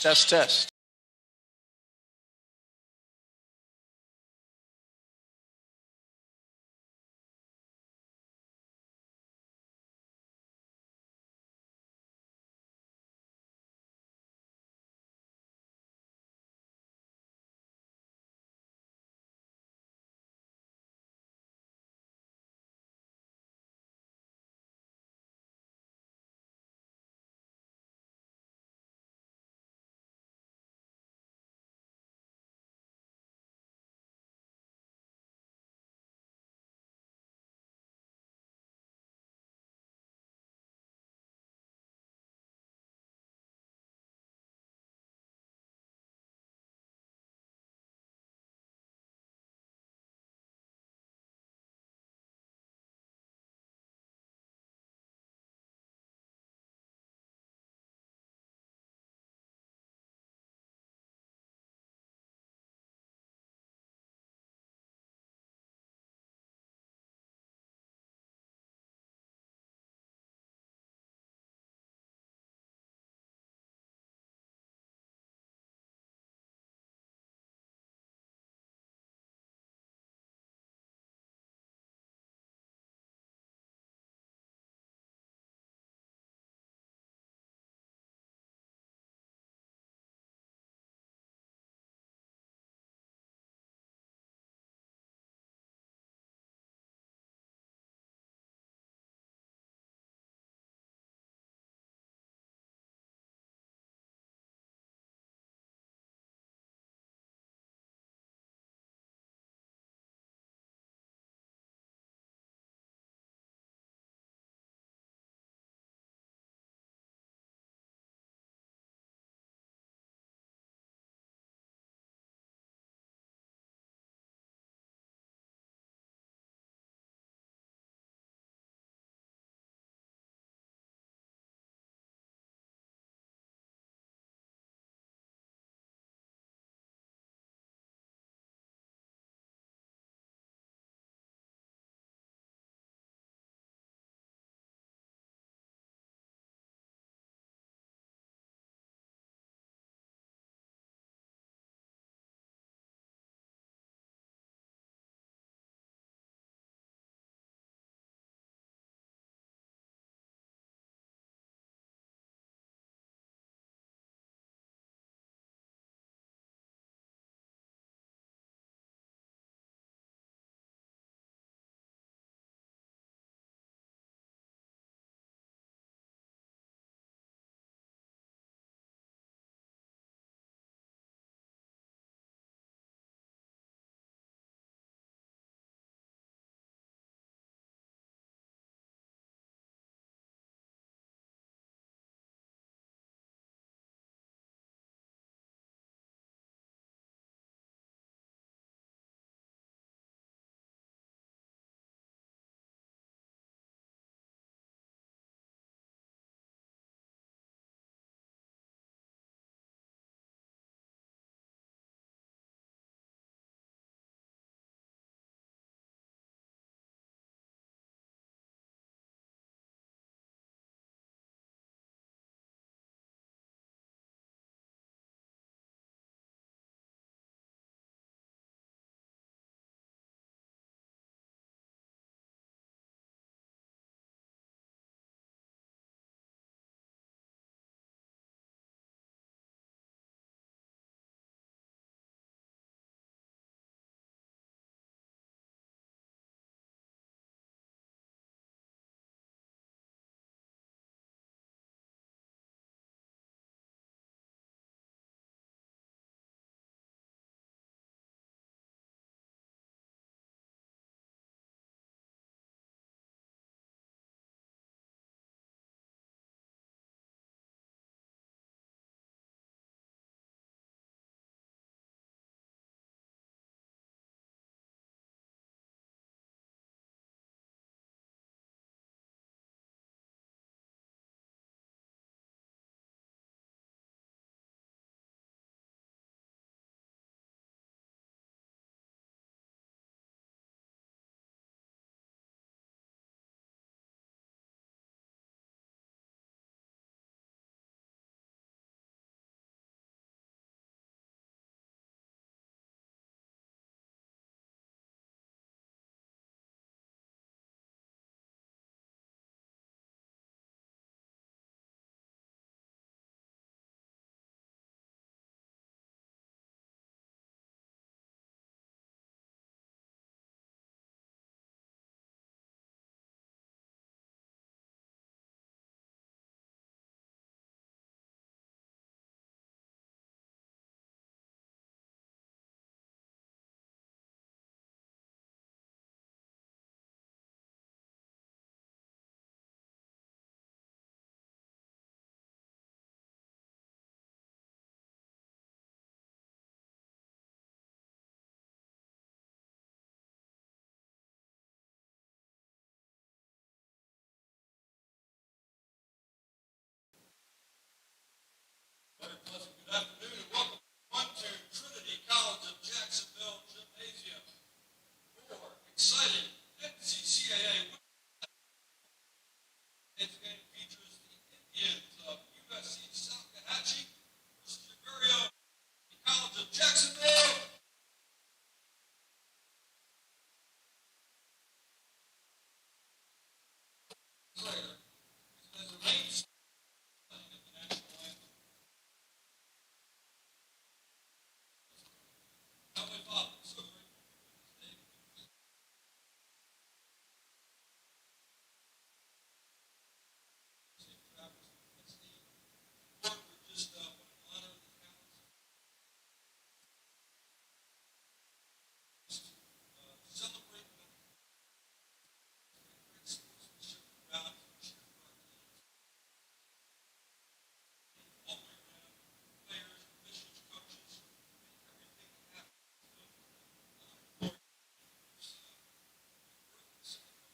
Test, test. Today's game features the Indians of USC Salkehatchie versus your very own College of Jacksonville. Later, as the main playing at the national anthem. Heavenly Father, so grateful for this day. Safe travels to USC. Lord, we're just want to honor the talents to celebrate them. Great sportsmanship throughout to cheer for our teams. All the way around, players, officials, coaches, everything that happens. Lord, there's birth and salvation of your son.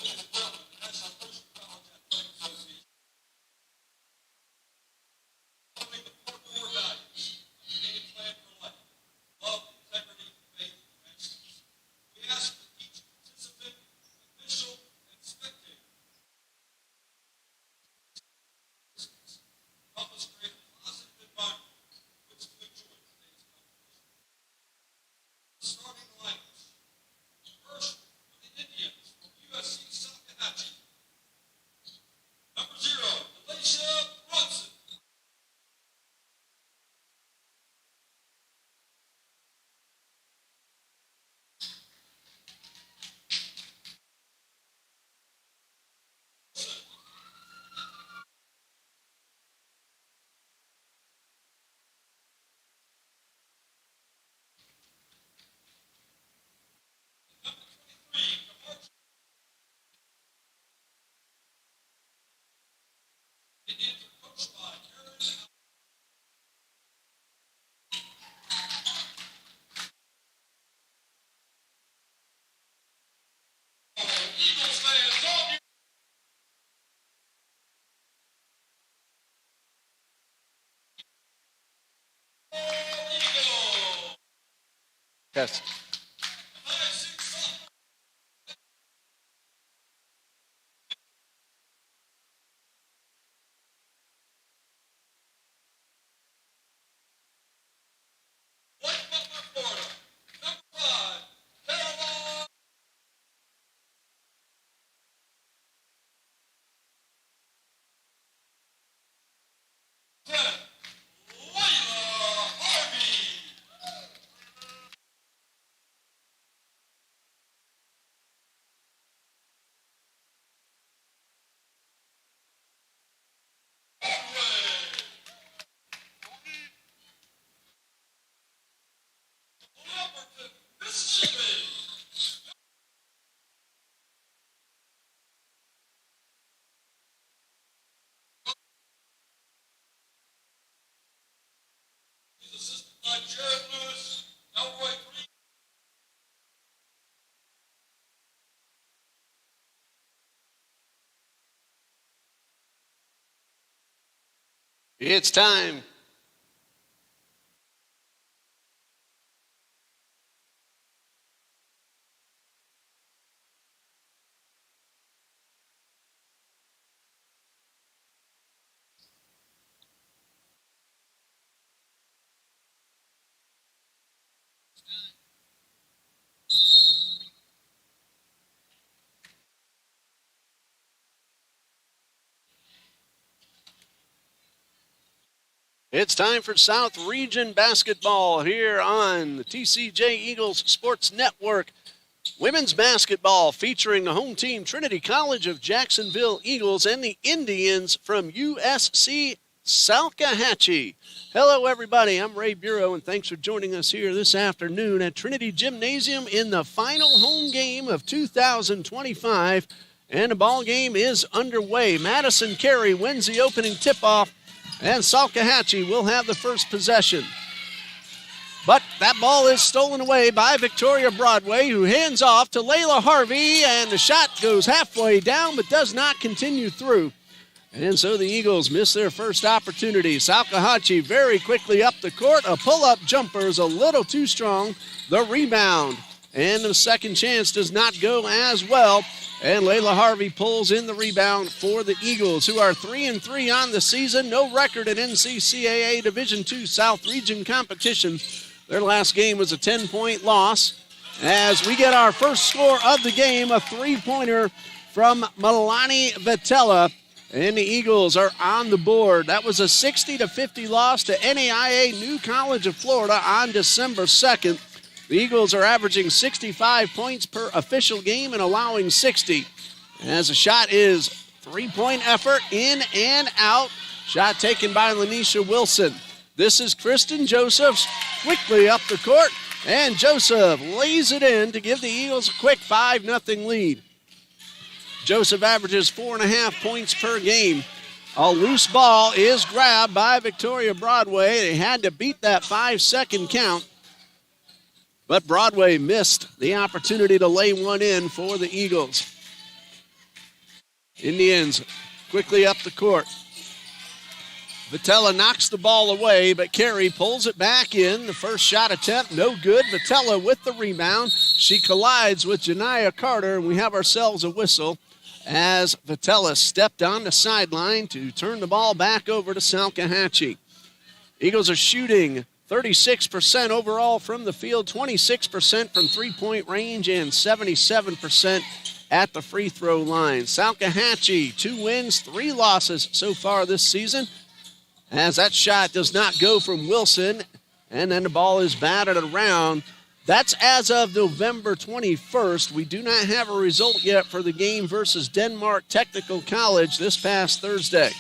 Please welcome the National Coach College Athletic Association. Following the four core values of the game plan for life: love, integrity, faith, and excellence. We ask that each participant, official, and spectator help us create a positive environment in which to enjoy today's competition. The starting lineups. First, for the Indians from USC Salkehatchie. Number 0, Alicia Brunson. Number 23, Kamarch. Indians are coached by Aaron Eagles fans, all you Eagles. Yes. 5-6 sophomore. White Butler, Florida. Number 5, Caroline. 10, Layla Harvey. It's time. It's time for South Region basketball here on the TCJ Eagles Sports Network. Women's basketball featuring the home team Trinity College of Jacksonville Eagles and the Indians from USC Salkehatchie. Hello, everybody. I'm Ray Bureau, and thanks for joining us here this afternoon at Trinity Gymnasium in the final home game of 2025. And the ball game is underway. Madison Carey wins the opening tip-off, and Salkehatchie will have the first possession. But that ball is stolen away by Victoria Broadway, who hands off to Layla Harvey, and the shot goes halfway down but does not continue through. And so the Eagles miss their first opportunity. Salkehatchie very quickly up the court. A pull-up jumper is a little too strong. The rebound. And the second chance does not go as well. And Layla Harvey pulls in the rebound for the Eagles, who are 3-3 on the season. No record in NCCAA Division II South Region competition. Their last game was a 10-point loss. As we get our first score of the game, a three-pointer from Milani Vitella. And the Eagles are on the board. That was a 60-50 loss to NAIA New College of Florida on December 2nd. The Eagles are averaging 65 points per official game and allowing 60. As the shot is three-point effort, in and out. Shot taken by Lanisha Wilson. This is Kristen Josephs quickly up the court, and Joseph lays it in to give the Eagles a quick 5-0 lead. Joseph averages 4.5 points per game. A loose ball is grabbed by Victoria Broadway. They had to beat that 5-second count, but Broadway missed the opportunity to lay one in for the Eagles. Indians quickly up the court. Vitella knocks the ball away, but Carey pulls it back in. The first shot attempt, no good. Vitella with the rebound. She collides with Janiyah Carter, and we have ourselves a whistle as Vitella stepped on the sideline to turn the ball back over to Salkehatchie. Eagles are shooting 36% overall from the field, 26% from three-point range, and 77% at the free throw line. Salkehatchie, 2 wins, 3 losses so far this season, as that shot does not go from Wilson, and then the ball is batted around. That's as of November 21st. We do not have a result yet for the game versus Denmark Technical College this past Thursday.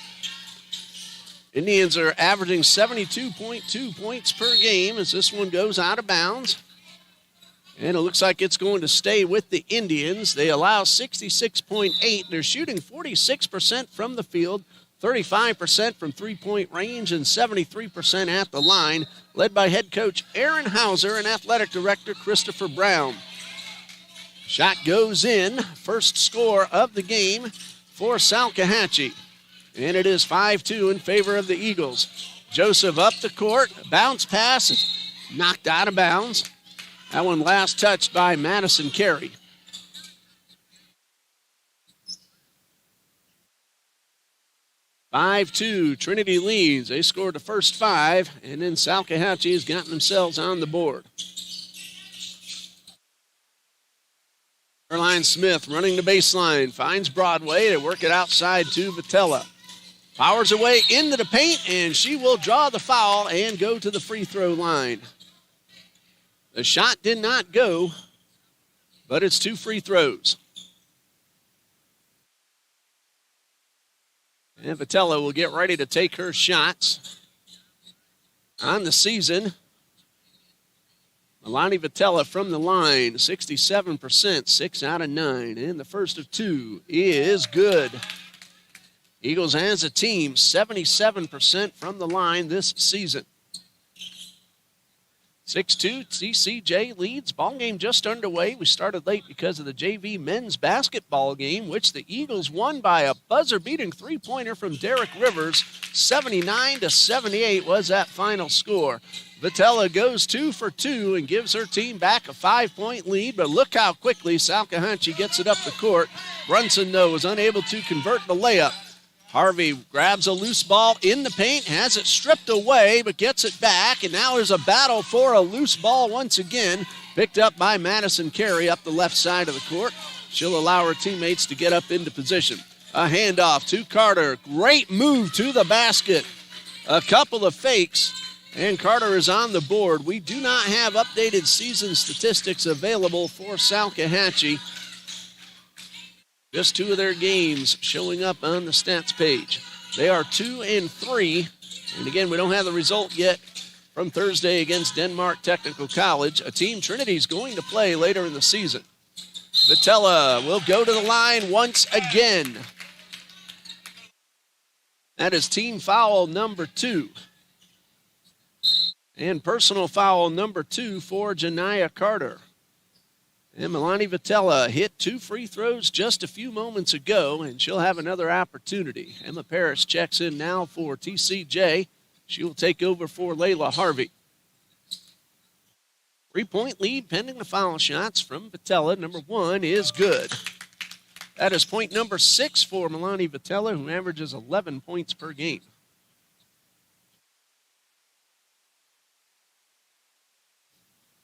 Indians are averaging 72.2 points per game as this one goes out of bounds. And it looks like it's going to stay with the Indians. They allow 66.8. They're shooting 46% from the field, 35% from three-point range, and 73% at the line, led by head coach Aaron Hauser and athletic director Christopher Brown. Shot goes in. First score of the game for Salkehatchie. And it is 5-2 in favor of the Eagles. Joseph up the court. Bounce pass is knocked out of bounds. That one last touched by Madison Carey. (5-2). Trinity leads. They scored the first 5, and then Salkehatchie has gotten themselves on the board. Caroline Smith running the baseline. Finds Broadway. They work it outside to Vitella. Powers away into the paint, and she will draw the foul and go to the free throw line. The shot did not go, but it's 2 free throws. And Vitella will get ready to take her shots on the season. Milani Vitella from the line, 67%, 6 out of 9. And the first of 2 is good. Eagles as a team, 77% from the line this season. 6-2, TCJ leads. Ball game just underway. We started late because of the JV men's basketball game, which the Eagles won by a buzzer-beating three-pointer from Derek Rivers. 79-78 was that final score. Vitella goes 2 for 2 and gives her team back a 5-point lead, but look how quickly Salkehatchie gets it up the court. Brunson, though, was unable to convert the layup. Harvey grabs a loose ball in the paint, has it stripped away, but gets it back, and now there's a battle for a loose ball once again, picked up by Madison Carey up the left side of the court. She'll allow her teammates to get up into position. A handoff to Carter. Great move to the basket. A couple of fakes, and Carter is on the board. We do not have updated season statistics available for Salkehatchie. Just 2 of their games showing up on the stats page. They are 2-3. And again, we don't have the result yet from Thursday against Denmark Technical College, a team Trinity's going to play later in the season. Vitella will go to the line once again. That is team foul number 2. And personal foul number 2 for Janiyah Carter. And Milani Vitella hit 2 free throws just a few moments ago, and she'll have another opportunity. Emma Parrish checks in now for TCJ. She will take over for Layla Harvey. 3-point lead pending the foul shots from Vitella. Number 1 is good. That is point number 6 for Milani Vitella, who averages 11 points per game.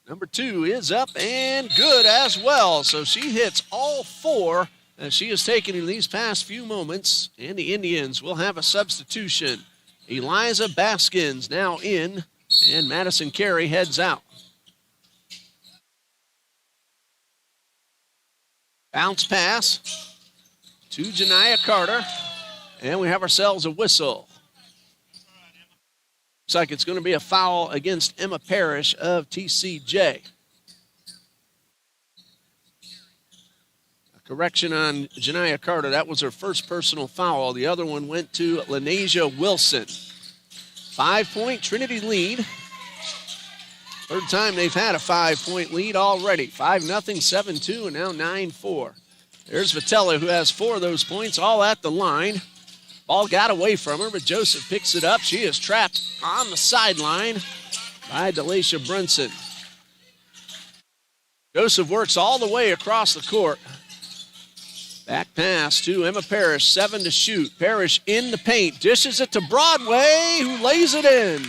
Number 2 is up and good as well. So she hits all 4 as she has taken in these past few moments. And the Indians will have a substitution. Eliza Baskins now in, and Madison Carey heads out. Bounce pass to Janiyah Carter, and we have ourselves a whistle. Looks like it's going to be a foul against Emma Parrish of TCJ. A correction on Janiyah Carter. That was her first personal foul. The other one went to Lenasia Wilson. 5-point Trinity lead. Third time they've had a 5-point lead already. 5-0, 7-2, and now 9-4. There's Vitella, who has 4 of those points, all at the line. Ball got away from her, but Joseph picks it up. She is trapped on the sideline by Delisha Brunson. Joseph works all the way across the court. Back pass to Emma Parrish, 7 to shoot. Parrish in the paint, dishes it to Broadway, who lays it in.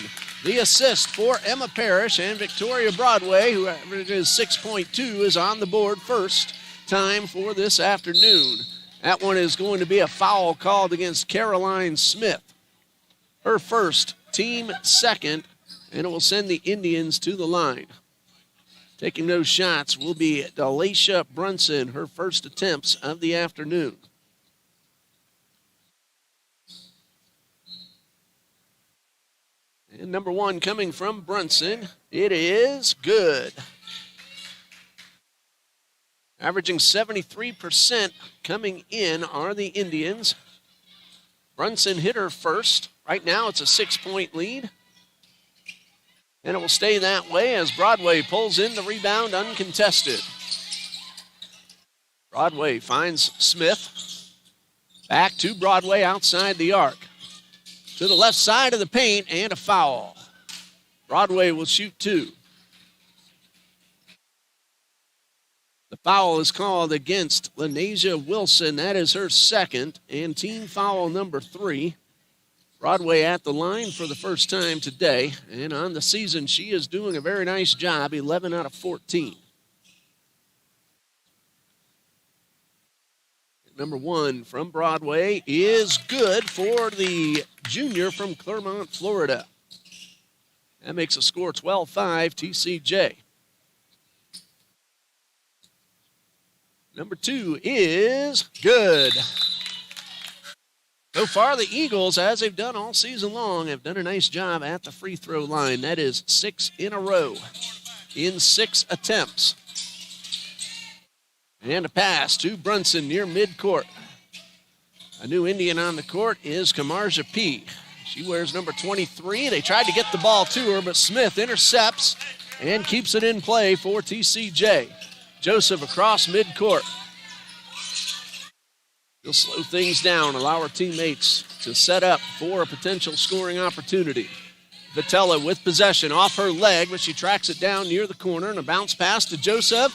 The assist for Emma Parrish, and Victoria Broadway, who averages 6.2, is on the board first time for this afternoon. That one is going to be a foul called against Caroline Smith. Her first, team second, and it will send the Indians to the line. Taking those shots will be Delisha Brunson, her first attempts of the afternoon. And number 1 coming from Brunson. It is good. Averaging 73% coming in are the Indians. Brunson hit her first. Right now it's a 6-point lead. And it will stay that way as Broadway pulls in the rebound uncontested. Broadway finds Smith. Back to Broadway outside the arc. To the left side of the paint, and a foul. Broadway will shoot 2. The foul is called against Lenasia Wilson. That is her second, and team foul number 3. Broadway at the line for the first time today, and on the season she is doing a very nice job, 11 out of 14. Number 1 from Broadway is good for the junior from Clermont, Florida. That makes a score 12-5 TCJ. Number 2 is good. So far, the Eagles, as they've done all season long, have done a nice job at the free throw line. That is 6 in a row in 6 attempts. And a pass to Brunson near midcourt. A new Indian on the court is Kamarja P. She wears number 23. They tried to get the ball to her, but Smith intercepts and keeps it in play for TCJ. Joseph across midcourt. He'll slow things down, allow her teammates to set up for a potential scoring opportunity. Vitella with possession off her leg, but she tracks it down near the corner, and a bounce pass to Joseph.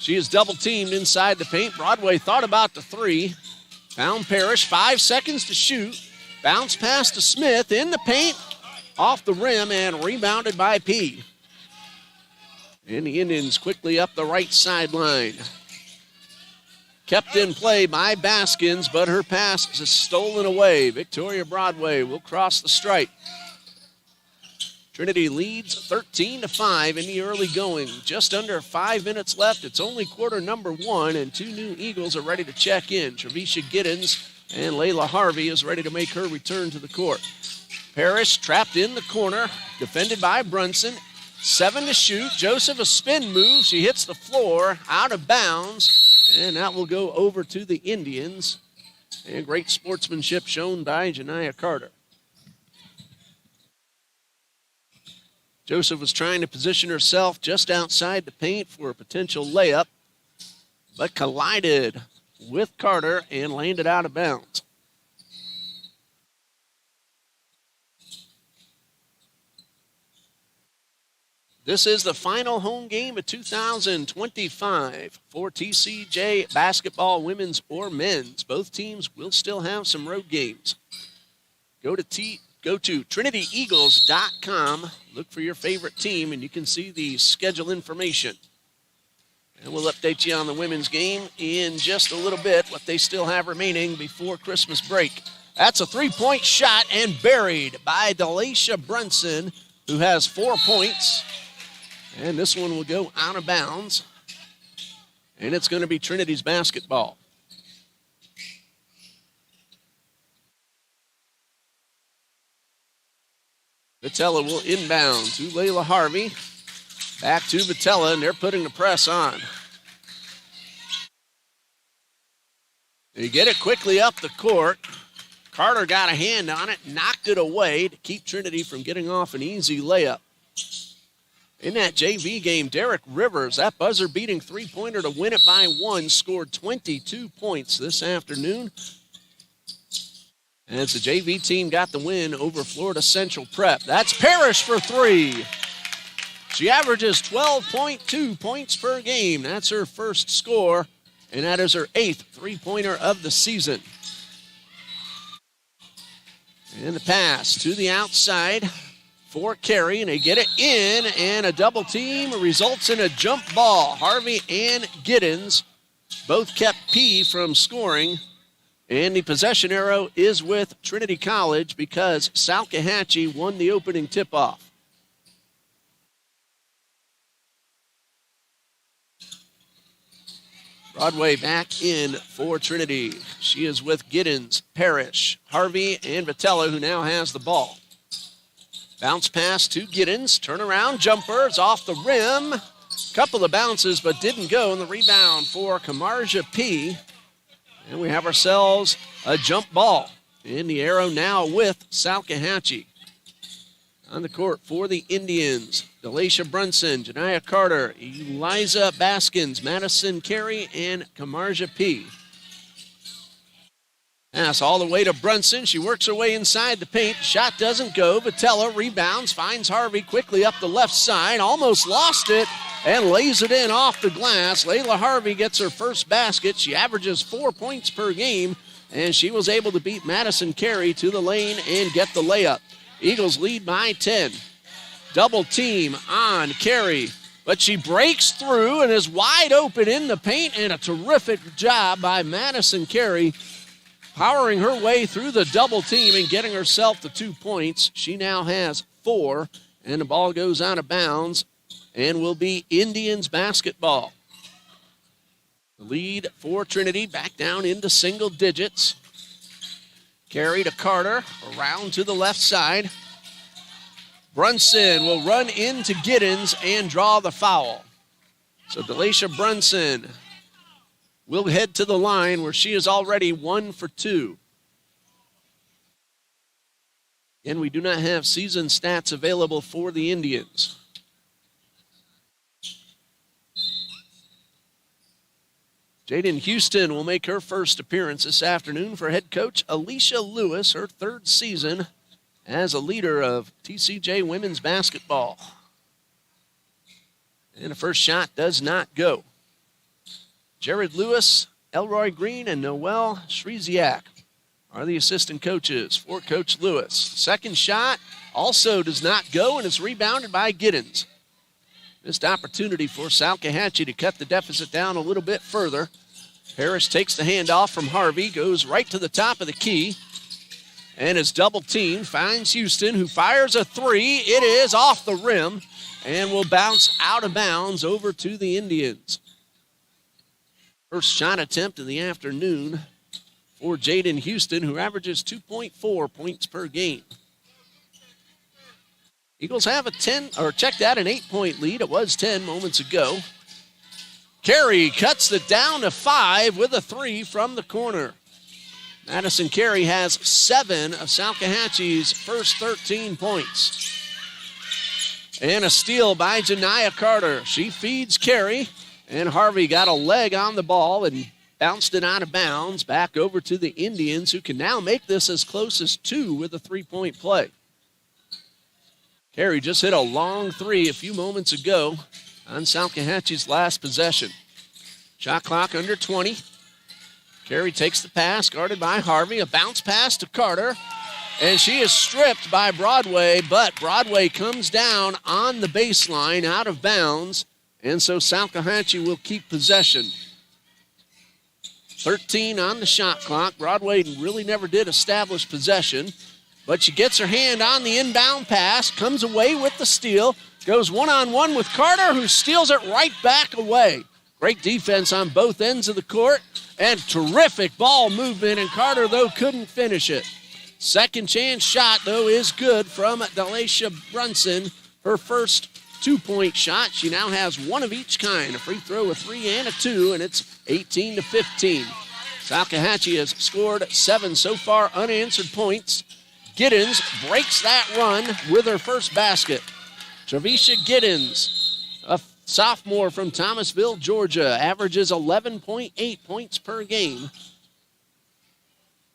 She is double teamed inside the paint. Broadway thought about the three. Found Parrish, 5 seconds to shoot. Bounce pass to Smith in the paint, off the rim, and rebounded by P. And the Indians quickly up the right sideline. Kept in play by Baskins, but her pass is stolen away. Victoria Broadway will cross the stripe. Trinity leads 13-5 in the early going. Just under 5 minutes left. It's only quarter number 1, and 2 new Eagles are ready to check in. Trevisha Giddens and Layla Harvey is ready to make her return to the court. Parrish trapped in the corner, defended by Brunson. 7 to shoot. Joseph, a spin move. She hits the floor, out of bounds, and that will go over to the Indians. And great sportsmanship shown by Janiah Carter. Joseph was trying to position herself just outside the paint for a potential layup, but collided with Carter and landed out of bounds. This is the final home game of 2025 for TCJ basketball, women's or men's. Both teams will still have some road games. Go to TrinityEagles.com. Look for your favorite team, and you can see the schedule information. And we'll update you on the women's game in just a little bit, what they still have remaining before Christmas break. That's a three-point shot and buried by Delisha Brunson, who has 4 points. And this one will go out of bounds. And it's going to be Trinity's basketball. Vitella will inbound to Layla Harvey. Back to Vitella, and they're putting the press on. They get it quickly up the court. Carter got a hand on it, knocked it away to keep Trinity from getting off an easy layup. In that JV game, Derek Rivers, that buzzer-beating three-pointer to win it by 1, scored 22 points this afternoon. As the JV team got the win over Florida Central Prep. That's Parrish for 3. She averages 12.2 points per game. That's her first score, and that is her 8th three-pointer of the season. And the pass to the outside for Carey, and they get it in, and a double team results in a jump ball. Harvey and Giddens both kept P from scoring, and the possession arrow is with Trinity College because Salkehatchie won the opening tip-off. Broadway back in for Trinity. She is with Giddens, Parrish, Harvey, and Vitella, who now has the ball. Bounce pass to Giddens. Turnaround jumper. It's off the rim. Couple of bounces, but didn't go. And the rebound for Kamarja P. And we have ourselves a jump ball. In the arrow now with Salkehatchie. On the court for the Indians, Delisha Brunson, Janiah Carter, Eliza Baskins, Madison Carey, and Kamarja P. Pass all the way to Brunson. She works her way inside the paint. Shot doesn't go. Vitella rebounds, finds Harvey quickly up the left side. Almost lost it and lays it in off the glass. Layla Harvey gets her first basket. She averages 4 points per game, and she was able to beat Madison Carey to the lane and get the layup. Eagles lead by 10. Double team on Carey, but she breaks through and is wide open in the paint, and a terrific job by Madison Carey, powering her way through the double team and getting herself the 2 points. She now has 4, and the ball goes out of bounds and will be Indians basketball. The lead for Trinity back down into single digits. Carey to Carter, around to the left side. Brunson will run into Giddens and draw the foul. So Delisha Brunson will head to the line where she is already 1 for 2. And we do not have season stats available for the Indians. Jaden Houston will make her first appearance this afternoon for head coach Alicia Lewis, her third season as a leader of TCJ women's basketball. And the first shot does not go. Jared Lewis, Elroy Green, and Noel Shreziak are the assistant coaches for Coach Lewis. Second shot also does not go, and it's rebounded by Giddens. Missed opportunity for Salkehatchie to cut the deficit down a little bit further. Harris takes the handoff from Harvey, goes right to the top of the key, and is double teamed, finds Houston, who fires a three. It is off the rim and will bounce out of bounds over to the Indians. First shot attempt of the afternoon for Jaden Houston, who averages 2.4 points per game. Eagles have an 8-point lead. It was 10 moments ago. Carey cuts it down to 5 with a three from the corner. Madison Carey has 7 of Salkehatchie's first 13 points. And a steal by Janiah Carter. She feeds Carey, and Harvey got a leg on the ball and bounced it out of bounds back over to the Indians, who can now make this as close as 2 with a 3-point play. Carey just hit a long three a few moments ago on Salkehatchie's last possession. Shot clock under 20. Carey takes the pass, guarded by Harvey. A bounce pass to Carter, and she is stripped by Broadway, but Broadway comes down on the baseline out of bounds, and so Salkehatchie will keep possession. 13 on the shot clock. Broadway really never did establish possession, but she gets her hand on the inbound pass, comes away with the steal, goes one-on-one with Carter, who steals it right back away. Great defense on both ends of the court, and terrific ball movement, and Carter, though, couldn't finish it. Second chance shot, though, is good from Delisha Brunson. Her first 2-point shot. She now has one of each kind, a free throw, a 3, and a 2, and it's 18-15. Salkehatchie has scored 7 so far unanswered points. Giddens breaks that run with her first basket. Travisha Giddens, a sophomore from Thomasville, Georgia, averages 11.8 points per game.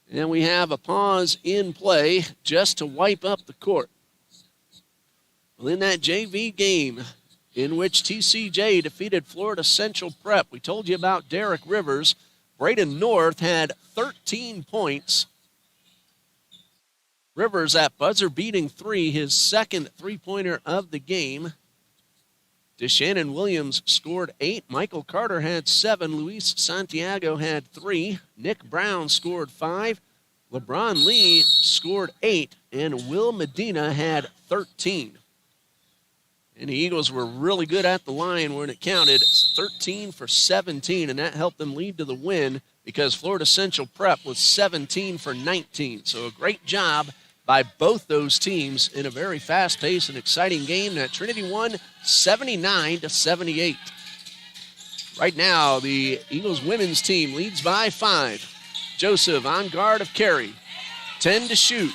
And we have a pause in play just to wipe up the court. Well, in that JV game in which TCJ defeated Florida Central Prep, we told you about Derek Rivers. Braden North had 13 points. Rivers, that buzzer-beating three, his second three-pointer of the game. DeShannon Williams scored 8. Michael Carter had 7. Luis Santiago had 3. Nick Brown scored 5. LeBron Lee scored 8. And Will Medina had 13. And the Eagles were really good at the line when it counted. 13 for 17, and that helped them lead to the win because Florida Central Prep was 17 for 19. So a great job by both those teams in a very fast-paced and exciting game that Trinity won 79-78. Right now, the Eagles women's team leads by 5. Joseph on guard of Carey. 10 to shoot.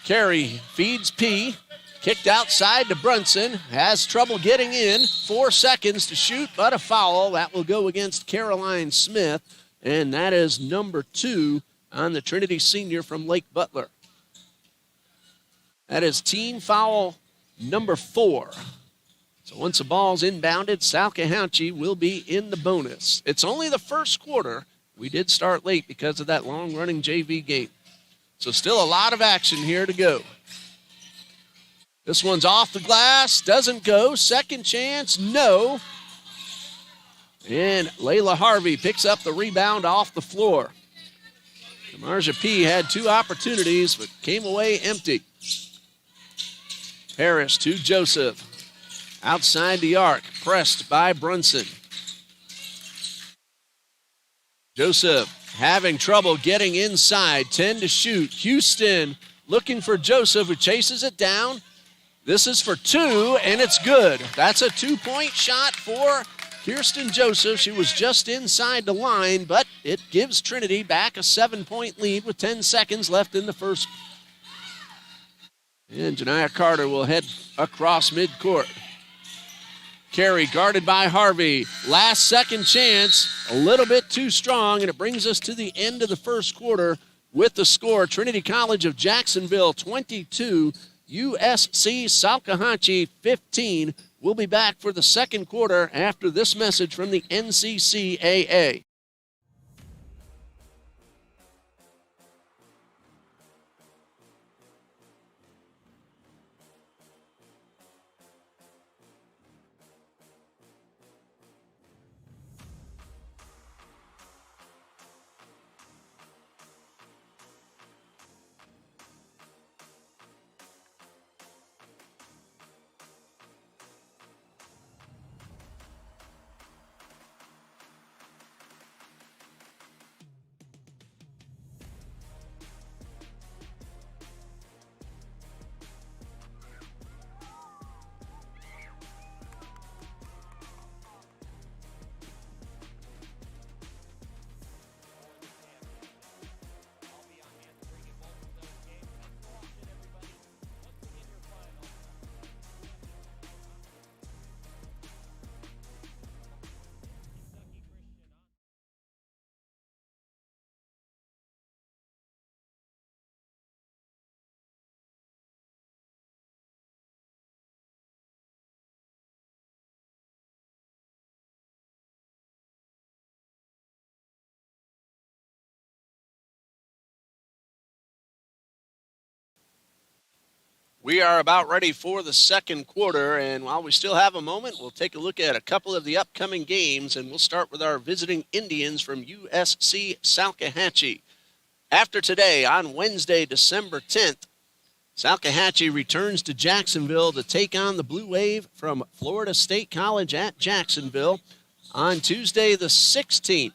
Carey feeds P. Kicked outside to Brunson. Has trouble getting in. 4 seconds to shoot, but a foul. That will go against Caroline Smith, and that is number 2 on the Trinity senior from Lake Butler. That is team foul number 4. So once the ball's inbounded, Salkehatchie will be in the bonus. It's only the first quarter. We did start late because of that long-running JV game. So still a lot of action here to go. This one's off the glass, doesn't go. Second chance, no. And Layla Harvey picks up the rebound off the floor. Marja P. had 2 opportunities, but came away empty. Harris to Joseph. Outside the arc, pressed by Brunson. Joseph having trouble getting inside, 10 to shoot. Houston looking for Joseph, who chases it down. This is for 2, and it's good. That's a 2-point shot for Kirsten Joseph. She was just inside the line, but it gives Trinity back a 7-point lead with 10 seconds left in the first. And Janiah Carter will head across midcourt. carry guarded by Harvey. Last second chance, a little bit too strong, and it brings us to the end of the first quarter with the score. Trinity College of Jacksonville 22, USC Salkehatchie 15. We'll be back for the second quarter after this message from the NCCAA. We are about ready for the second quarter, and while we still have a moment, we'll take a look at a couple of the upcoming games, and we'll start with our visiting Indians from USC Salkehatchie. After today, on Wednesday, December 10th, Salkehatchie returns to Jacksonville to take on the Blue Wave from Florida State College at Jacksonville. On Tuesday, the 16th,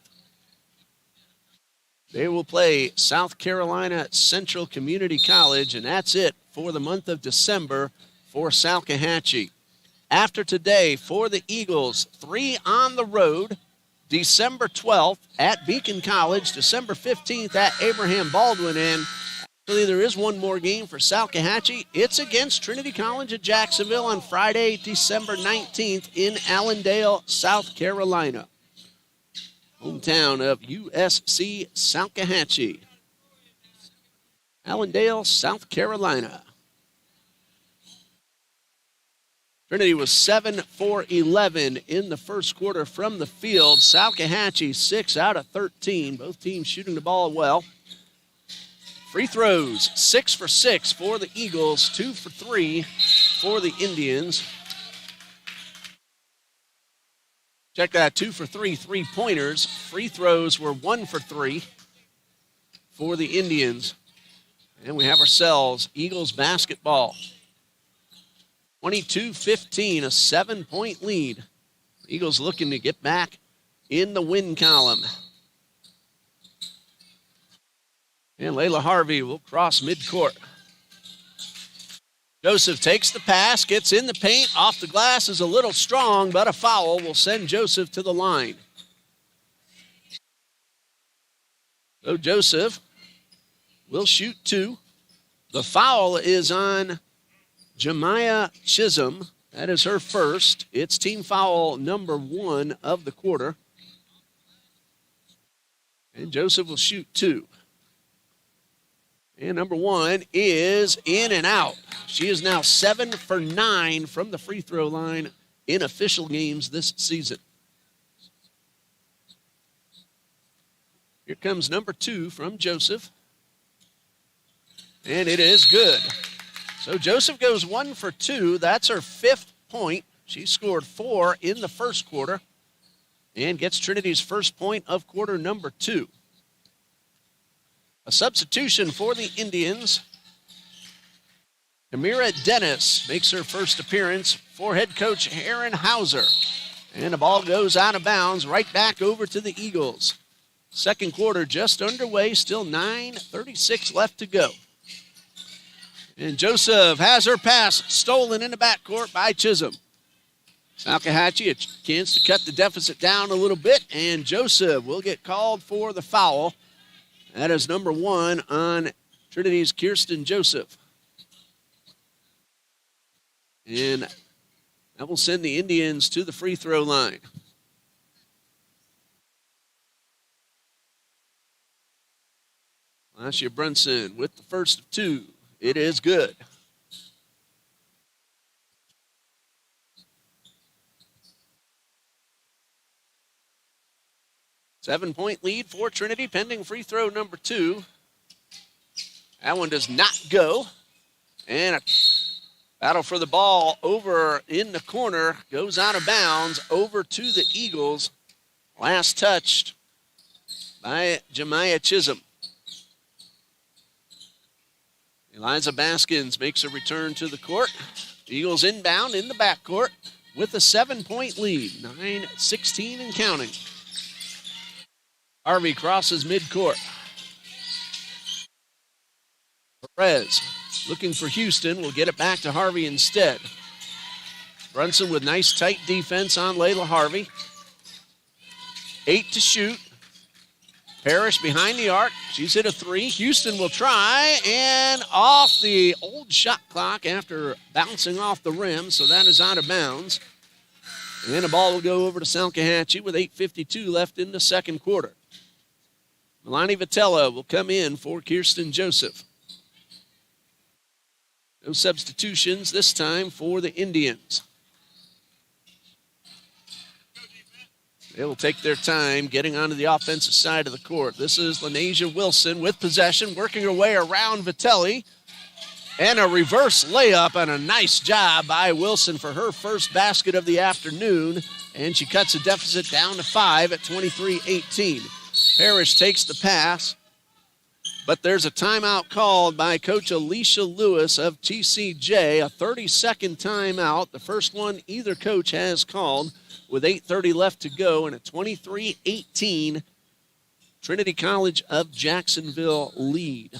they will play South Carolina Central Community College, and that's it for the month of December for Salkehatchie. After today, for the Eagles, 3 on the road, December 12th at Beacon College, December 15th at Abraham Baldwin, and actually there is one more game for Salkehatchie. It's against Trinity College of Jacksonville on Friday, December 19th in Allendale, South Carolina. Hometown of USC Salkehatchie. Allendale, South Carolina. Trinity was 7 for 11 in the first quarter from the field. Salkehatchie 6 out of 13. Both teams shooting the ball well. Free throws, 6 for 6 for the Eagles, 2 for 3 for the Indians. Check that, 2 for 3 three-pointers. Free throws were 1 for 3 for the Indians. And we have ourselves Eagles basketball. 22-15, a 7-point lead. Eagles looking to get back in the win column. And Layla Harvey will cross midcourt. Joseph takes the pass, gets in the paint, off the glass is a little strong, but a foul will send Joseph to the line. So Joseph will shoot 2. The foul is on Jemiah Chisholm. That is her first. It's team foul number 1 of the quarter. And Joseph will shoot 2. And number 1 is in and out. She is now 7 for 9 from the free throw line in official games this season. Here comes number 2 from Joseph. And it is good. So Joseph goes 1 for 2. That's her 5th point. She scored 4 in the first quarter and gets Trinity's first point of quarter number 2. A substitution for the Indians. Amira Dennis makes her first appearance for head coach Aaron Hauser. And the ball goes out of bounds right back over to the Eagles. Second quarter just underway, still 9:36 left to go. And Joseph has her pass stolen in the backcourt by Chisholm. Salkehatchie a chance to cut the deficit down a little bit, and Joseph will get called for the foul. That is number 1 on Trinity's Kirsten Joseph. And That will send the Indians to the free throw line. Lascia Brunson with the first of two. It is good. Seven-point lead for Trinity, pending free throw number two. That one does not go. And a battle for the ball over in the corner, goes out of bounds, over to the Eagles. Last touched by Jemiah Chisholm. Eliza Baskins makes a return to the court. Eagles inbound in the backcourt with a 7-point lead, 9-16 and counting. Harvey crosses midcourt. Perez looking for Houston, will get it back to Harvey instead. Brunson with nice tight defense on Layla Harvey. 8 to shoot. Parrish behind the arc. She's hit a three. Houston will try, and off the old shot clock after bouncing off the rim, so that is out of bounds. And the ball will go over to Salkehatchie with 8:52 left in the second quarter. Milani Vitella will come in for Kirsten Joseph. No substitutions this time for the Indians. They will take their time getting onto the offensive side of the court. This is Lanasia Wilson with possession, working her way around Vitelli. And a reverse layup, and a nice job by Wilson for her first basket of the afternoon. And she cuts a deficit down to 5 at 23-18. Parrish takes the pass, but there's a timeout called by Coach Alicia Lewis of TCJ, a 30-second timeout, the first one either coach has called, with 8:30 left to go, and a 23-18 Trinity College of Jacksonville lead.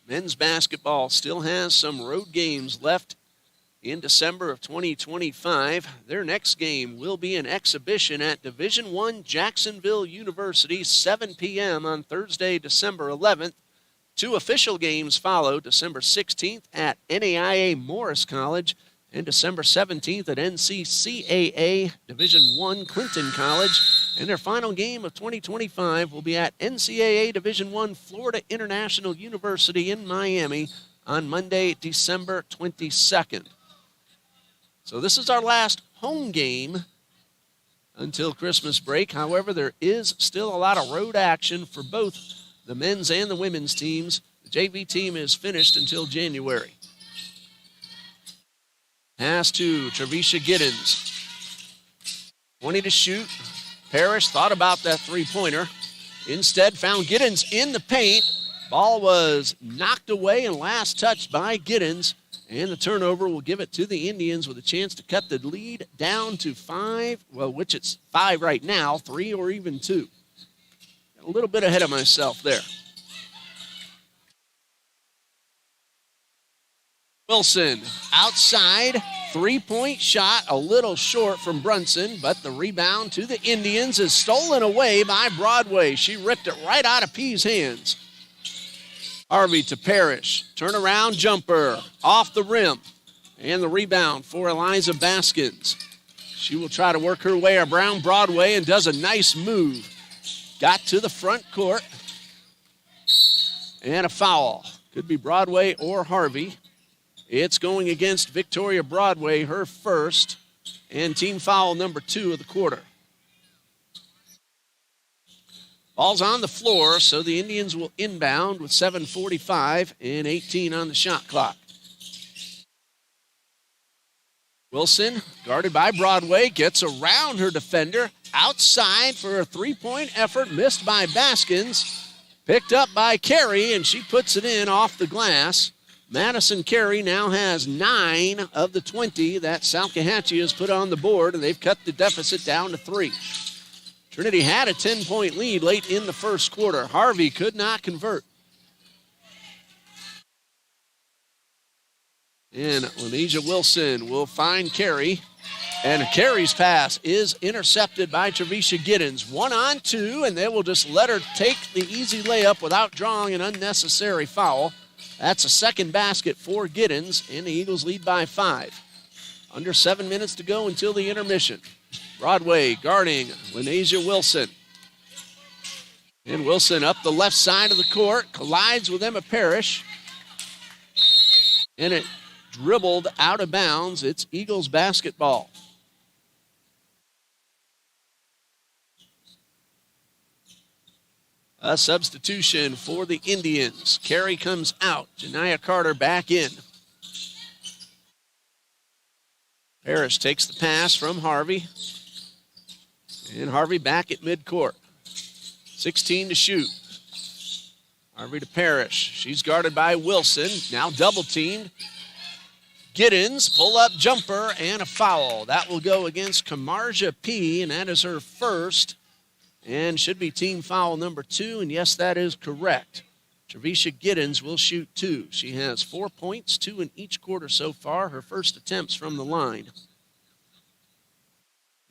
Men's basketball still has some road games left in December of 2025. Their next game will be an exhibition at Division I Jacksonville University, 7 p.m. on Thursday, December 11th. Two official games follow, December 16th at NAIA Morris College and December 17th at NCCAA Division I Clinton College. And their final game of 2025 will be at NCAA Division I Florida International University in Miami on Monday, December 22nd. So this is our last home game until Christmas break. However, there is still a lot of road action for both the men's and the women's teams. The JV team is finished until January. Pass to Trevisha Giddens. 20 to shoot. Parrish thought about that three-pointer. Instead, found Giddens in the paint. Ball was knocked away and last touched by Giddens. And the turnover will give it to the Indians with a chance to cut the lead down to 5. Well, which it's 5 right now, 3 or even 2. Got a little bit ahead of myself there. Wilson outside, three-point shot, a little short from Brunson, but the rebound to the Indians is stolen away by Broadway. She ripped it right out of P's hands. Harvey to Parrish, turnaround jumper, off the rim, and the rebound for Eliza Baskins. She will try to work her way around Broadway and does a nice move. Got to the front court, and a foul. Could be Broadway or Harvey. It's going against Victoria Broadway, her first, and team foul number 2 of the quarter. Ball's on the floor, so the Indians will inbound with 7:45 and 18 on the shot clock. Wilson, guarded by Broadway, gets around her defender, outside for a three-point effort, missed by Baskins, picked up by Carey, and she puts it in off the glass. Madison Carey now has 9 of the 20 that Salkehatchie has put on the board, and they've cut the deficit down to 3. Trinity had a 10-point lead late in the first quarter. Harvey could not convert. And Lanasia Wilson will find Carey. And Carey's pass is intercepted by Trevisha Giddens. 1-on-2, and they will just let her take the easy layup without drawing an unnecessary foul. That's a second basket for Giddens, and the Eagles lead by 5. Under 7 minutes to go until the intermission. Broadway guarding Lenasia Wilson. And Wilson up the left side of the court, collides with Emma Parrish. And it dribbled out of bounds. It's Eagles basketball. A substitution for the Indians. Carey comes out. Janiah Carter back in. Parrish takes the pass from Harvey. And Harvey back at midcourt. 16 to shoot. Harvey to Parrish. She's guarded by Wilson. Now double teamed. Giddens, pull-up jumper, and a foul. That will go against Kamarja P., and that is her first. And should be team foul number 2, and yes, that is correct. Trevisha Giddens will shoot 2. She has 4 points, 2 in each quarter so far. Her first attempts from the line.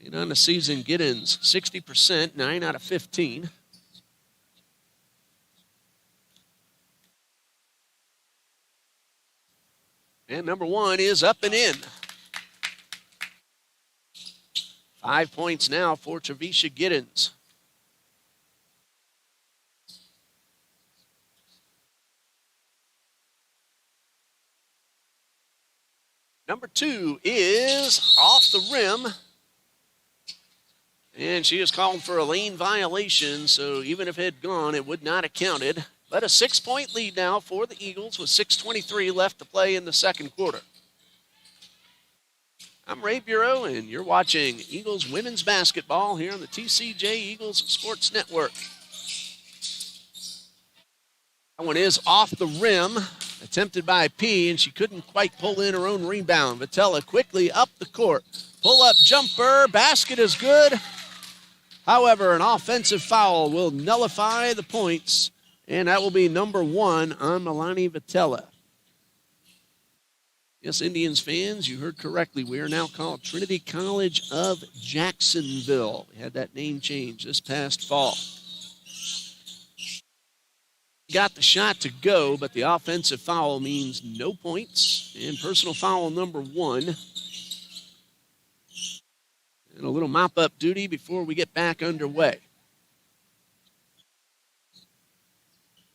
And on the season, Giddens, 60%, 9 out of 15. And number 1 is up and in. 5 points now for Trevisha Giddens. Number 2 is off the rim. And she is called for a lane violation, so even if it had gone, it would not have counted. But a 6-point lead now for the Eagles with 6:23 left to play in the second quarter. I'm Ray Bureau, and you're watching Eagles women's basketball here on the TCJ Eagles Sports Network. That one is off the rim, attempted by P, and she couldn't quite pull in her own rebound. Vitella quickly up the court. Pull-up jumper, basket is good. However, an offensive foul will nullify the points, and that will be number 1 on Milani Vitella. Yes, Indians fans, you heard correctly. We are now called Trinity College of Jacksonville. We had that name change this past fall. Got the shot to go, but the offensive foul means no points. And personal foul number 1. And a little mop-up duty before we get back underway.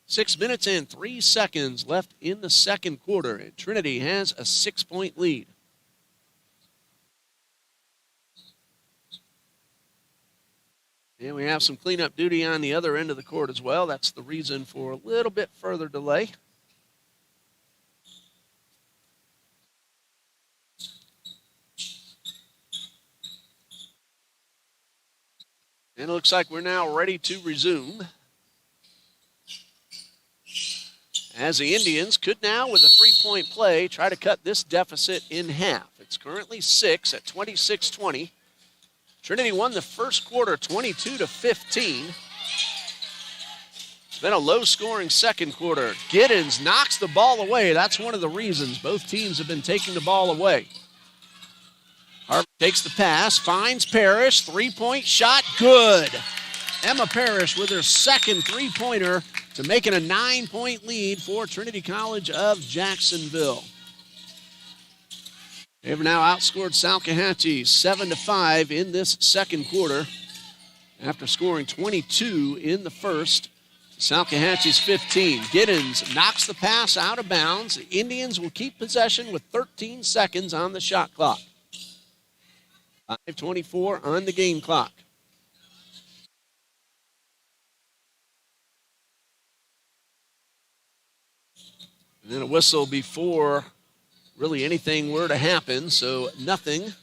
6 minutes and 3 seconds left in the second quarter, and Trinity has a 6-point lead. And we have some cleanup duty on the other end of the court as well. That's the reason for a little bit further delay. And it looks like we're now ready to resume. As the Indians could now, with a 3-point play, try to cut this deficit in half. It's currently 6 at 26-20. Trinity won the first quarter 22-15. It's been a low-scoring second quarter. Giddens knocks the ball away. That's one of the reasons both teams have been taking the ball away. Harvey takes the pass, finds Parrish, 3-point shot, good. Emma Parrish with her second 3-pointer to make it a 9-point lead for Trinity College of Jacksonville. They've now outscored Salkehatchie 7-5 in this second quarter after scoring 22 in the first. Salkehatchie's 15. Giddens knocks the pass out of bounds. The Indians will keep possession with 13 seconds on the shot clock. 5:24 on the game clock. And then a whistle before really anything were to happen, so nothing.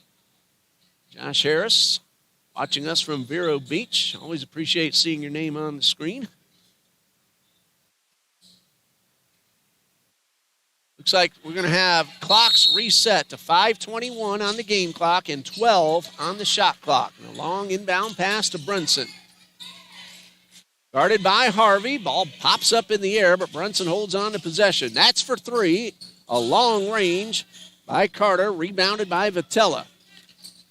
Josh Harris watching us from Vero Beach. Always appreciate seeing your name on the screen. Looks like we're going to have clocks reset to 5:21 on the game clock and 12 on the shot clock. And a long inbound pass to Brunson. Guarded by Harvey. Ball pops up in the air, but Brunson holds on to possession. That's for 3. A long range by Carter, rebounded by Vitella.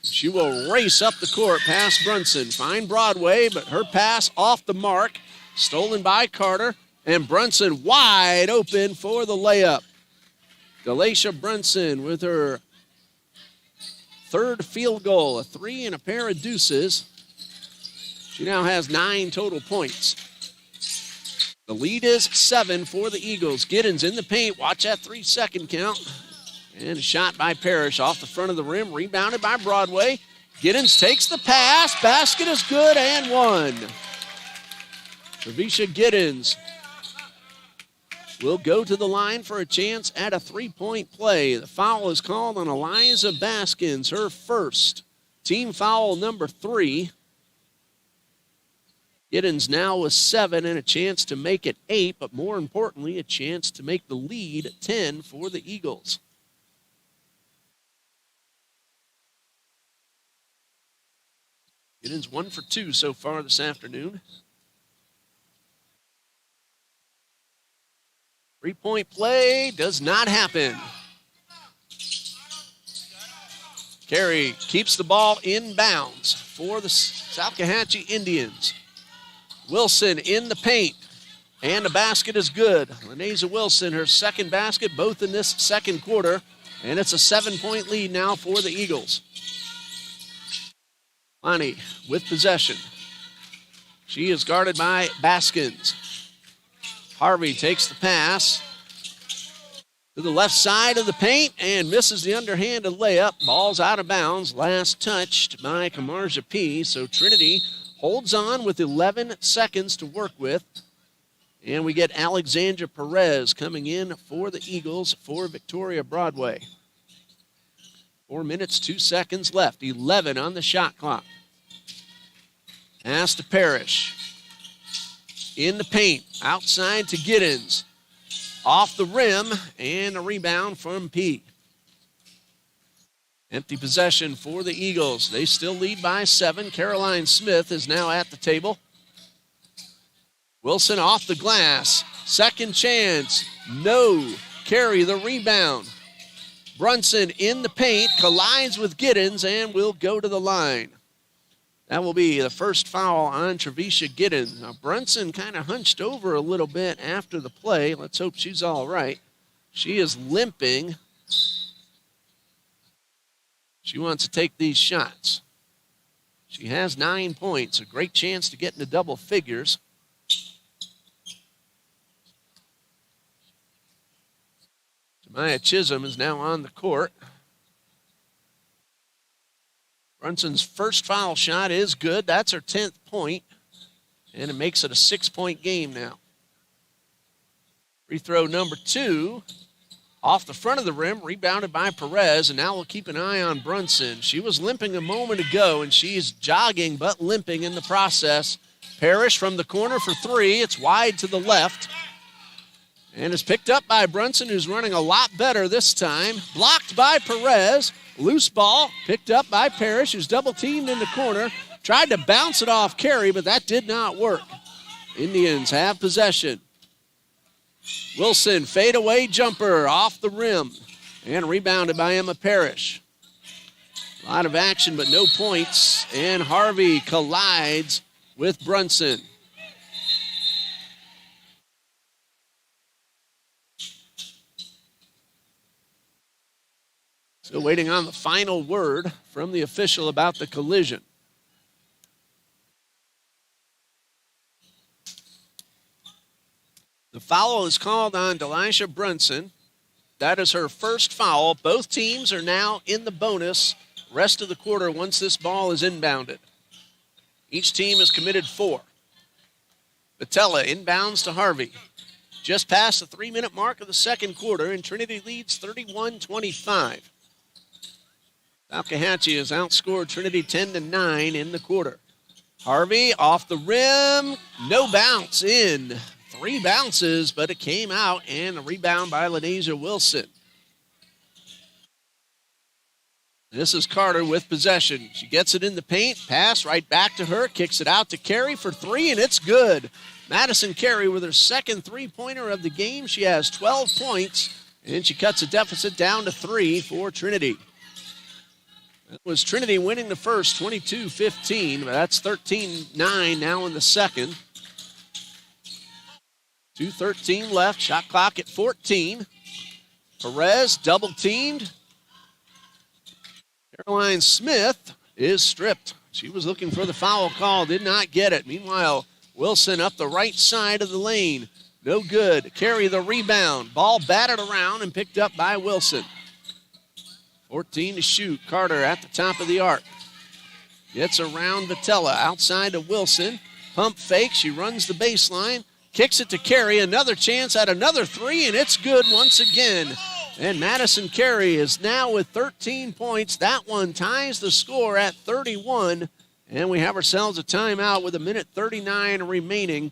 She will race up the court past Brunson. Find Broadway, but her pass off the mark. Stolen by Carter. And Brunson wide open for the layup. Delisha Brunson with her third field goal, a 3 and a pair of deuces. She now has 9 total points. The lead is 7 for the Eagles. Giddens in the paint. Watch that 3-second count. And a shot by Parrish off the front of the rim. Rebounded by Broadway. Giddens takes the pass. Basket is good and one. Trevisha Giddens will go to the line for a chance at a 3-point play. The foul is called on Eliza Baskins, her first. Team foul number 3. Giddens now with 7 and a chance to make it 8, but more importantly, a chance to make the lead 10 for the Eagles. Giddens 1 for 2 so far this afternoon. 3-point play does not happen. Carey keeps the ball in bounds for the Salkehatchie Indians. Wilson in the paint, and the basket is good. Laneza Wilson, her second basket, both in this second quarter, and it's a 7-point lead now for the Eagles. Lonnie with possession. She is guarded by Baskins. Harvey takes the pass to the left side of the paint and misses the underhanded layup. Ball's out of bounds. Last touched by Kamarja P. So Trinity holds on with 11 seconds to work with. And we get Alexandra Perez coming in for the Eagles for Victoria Broadway. 4 minutes, 2 seconds left. 11 on the shot clock. Pass to Parrish. In the paint, outside to Giddens. Off the rim, and a rebound from P. Empty possession for the Eagles. They still lead by 7. Caroline Smith is now at the table. Wilson off the glass. Second chance. No. Carey the rebound. Brunson in the paint, collides with Giddens, and will go to the line. That will be the first foul on Trevisha Giddens. Now, Brunson kind of hunched over a little bit after the play. Let's hope she's all right. She is limping. She wants to take these shots. She has 9 points, a great chance to get into double figures. Maya Chisholm is now on the court. Brunson's first foul shot is good. That's her 10th point, and it makes it a 6-point game now. Free throw number 2, off the front of the rim, rebounded by Perez, and now we'll keep an eye on Brunson. She was limping a moment ago, and she's jogging but limping in the process. Parrish from the corner for 3. It's wide to the left. And is picked up by Brunson, who's running a lot better this time. Blocked by Perez. Loose ball picked up by Parrish, who's double-teamed in the corner. Tried to bounce it off Carey, but that did not work. Indians have possession. Wilson, fadeaway jumper off the rim. And rebounded by Emma Parrish. A lot of action, but no points. And Harvey collides with Brunson. Still waiting on the final word from the official about the collision. The foul is called on Delisha Brunson. That is her first foul. Both teams are now in the bonus rest of the quarter once this ball is inbounded. Each team has committed 4. Batella inbounds to Harvey. Just past the 3-minute mark of the second quarter, and Trinity leads 31-25. Salkehatchie has outscored Trinity 10-9 in the quarter. Harvey off the rim, no bounce in. 3 bounces, but it came out, and a rebound by Laneza Wilson. This is Carter with possession. She gets it in the paint, pass right back to her, kicks it out to Carey for 3, and it's good. Madison Carey with her second 3-pointer of the game. She has 12 points, and she cuts a deficit down to 3 for Trinity. That was Trinity winning the first 22-15, but that's 13-9 now in the second. 2:13 left, shot clock at 14. Perez double teamed. Caroline Smith is stripped. She was looking for the foul call, did not get it. Meanwhile, Wilson up the right side of the lane. No good. Carey the rebound. Ball batted around and picked up by Wilson. 14 to shoot. Carter at the top of the arc. Gets around Vitella. Outside to Wilson. Pump fake. She runs the baseline. Kicks it to Carey. Another chance at another three, and it's good once again. And Madison Carey is now with 13 points. That one ties the score at 31. And we have ourselves a timeout with 1:39 remaining.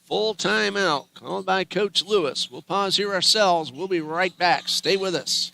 Full timeout called by Coach Lewis. We'll pause here ourselves. We'll be right back. Stay with us.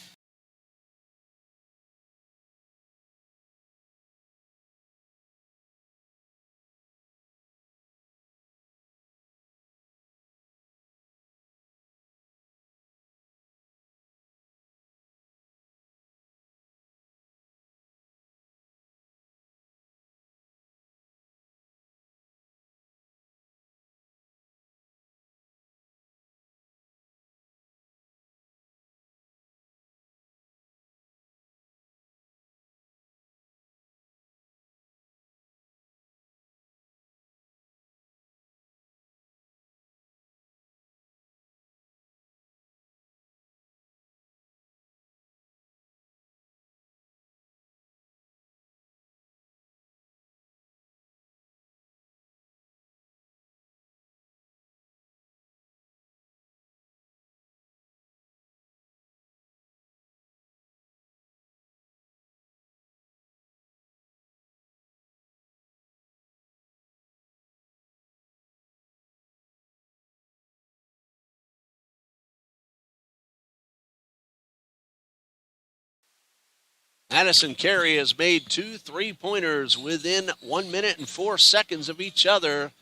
Madison Carey has made 2 3-pointers within 1 minute and 4 seconds of each other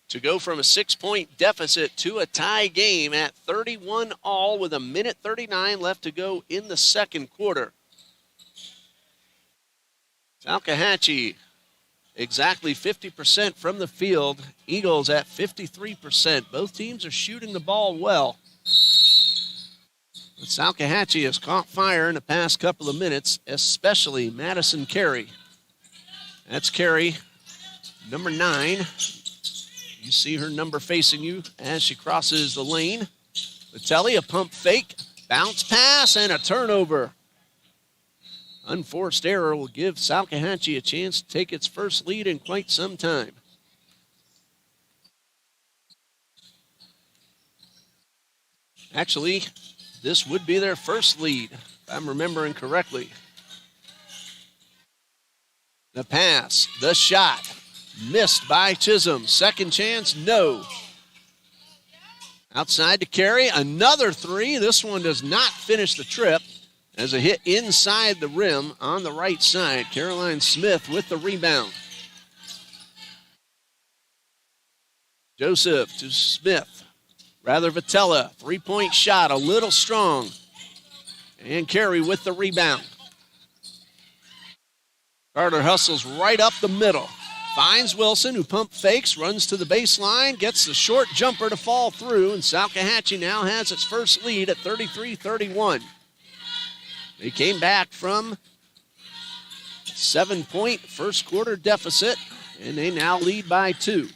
to go from a 6-point deficit to a tie game at 31 all with 1:39 left to go in the second quarter. Salkehatchie exactly 50% from the field. Eagles at 53%. Both teams are shooting the ball well. But Salkehatchie has caught fire in the past couple of minutes, especially Madison Carey. That's Carey, number 9. You see her number facing you as she crosses the lane. Vitelli, a pump fake, bounce pass, and a turnover. Unforced error will give Salkehatchie a chance to take its first lead in quite some time. Actually, this would be their first lead, if I'm remembering correctly. The pass, the shot, missed by Chisholm. Second chance, no. Outside to Carey, another three. This one does not finish the trip as a hit inside the rim on the right side. Caroline Smith with the rebound. Joseph to Smith. Rather Vitella, three-point shot, a little strong. And Carey with the rebound. Carter hustles right up the middle. Finds Wilson, who pump fakes, runs to the baseline, gets the short jumper to fall through, and Salkehatchie now has its first lead at 33-31. They came back from 7-point first quarter deficit, and they now lead by 2.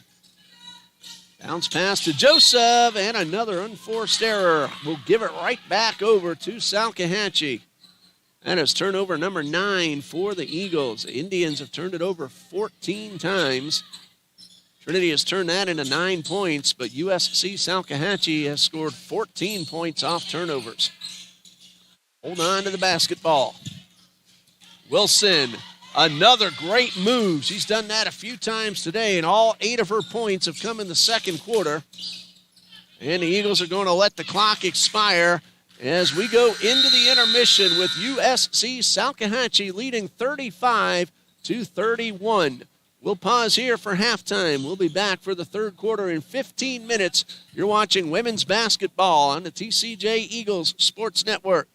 Bounce pass to Joseph, and another unforced error. We'll give it right back over to Salkehatchie. That is turnover number 9 for the Eagles. The Indians have turned it over 14 times. Trinity has turned that into 9 points, but USC Salkehatchie has scored 14 points off turnovers. Hold on to the basketball. Wilson, another great move. She's done that a few times today, and all 8 of her points have come in the second quarter. And the Eagles are going to let the clock expire as we go into the intermission with USC Salkehatchie leading 35-31. We'll pause here for halftime. We'll be back for the third quarter in 15 minutes. You're watching women's basketball on the TCJ Eagles Sports Network.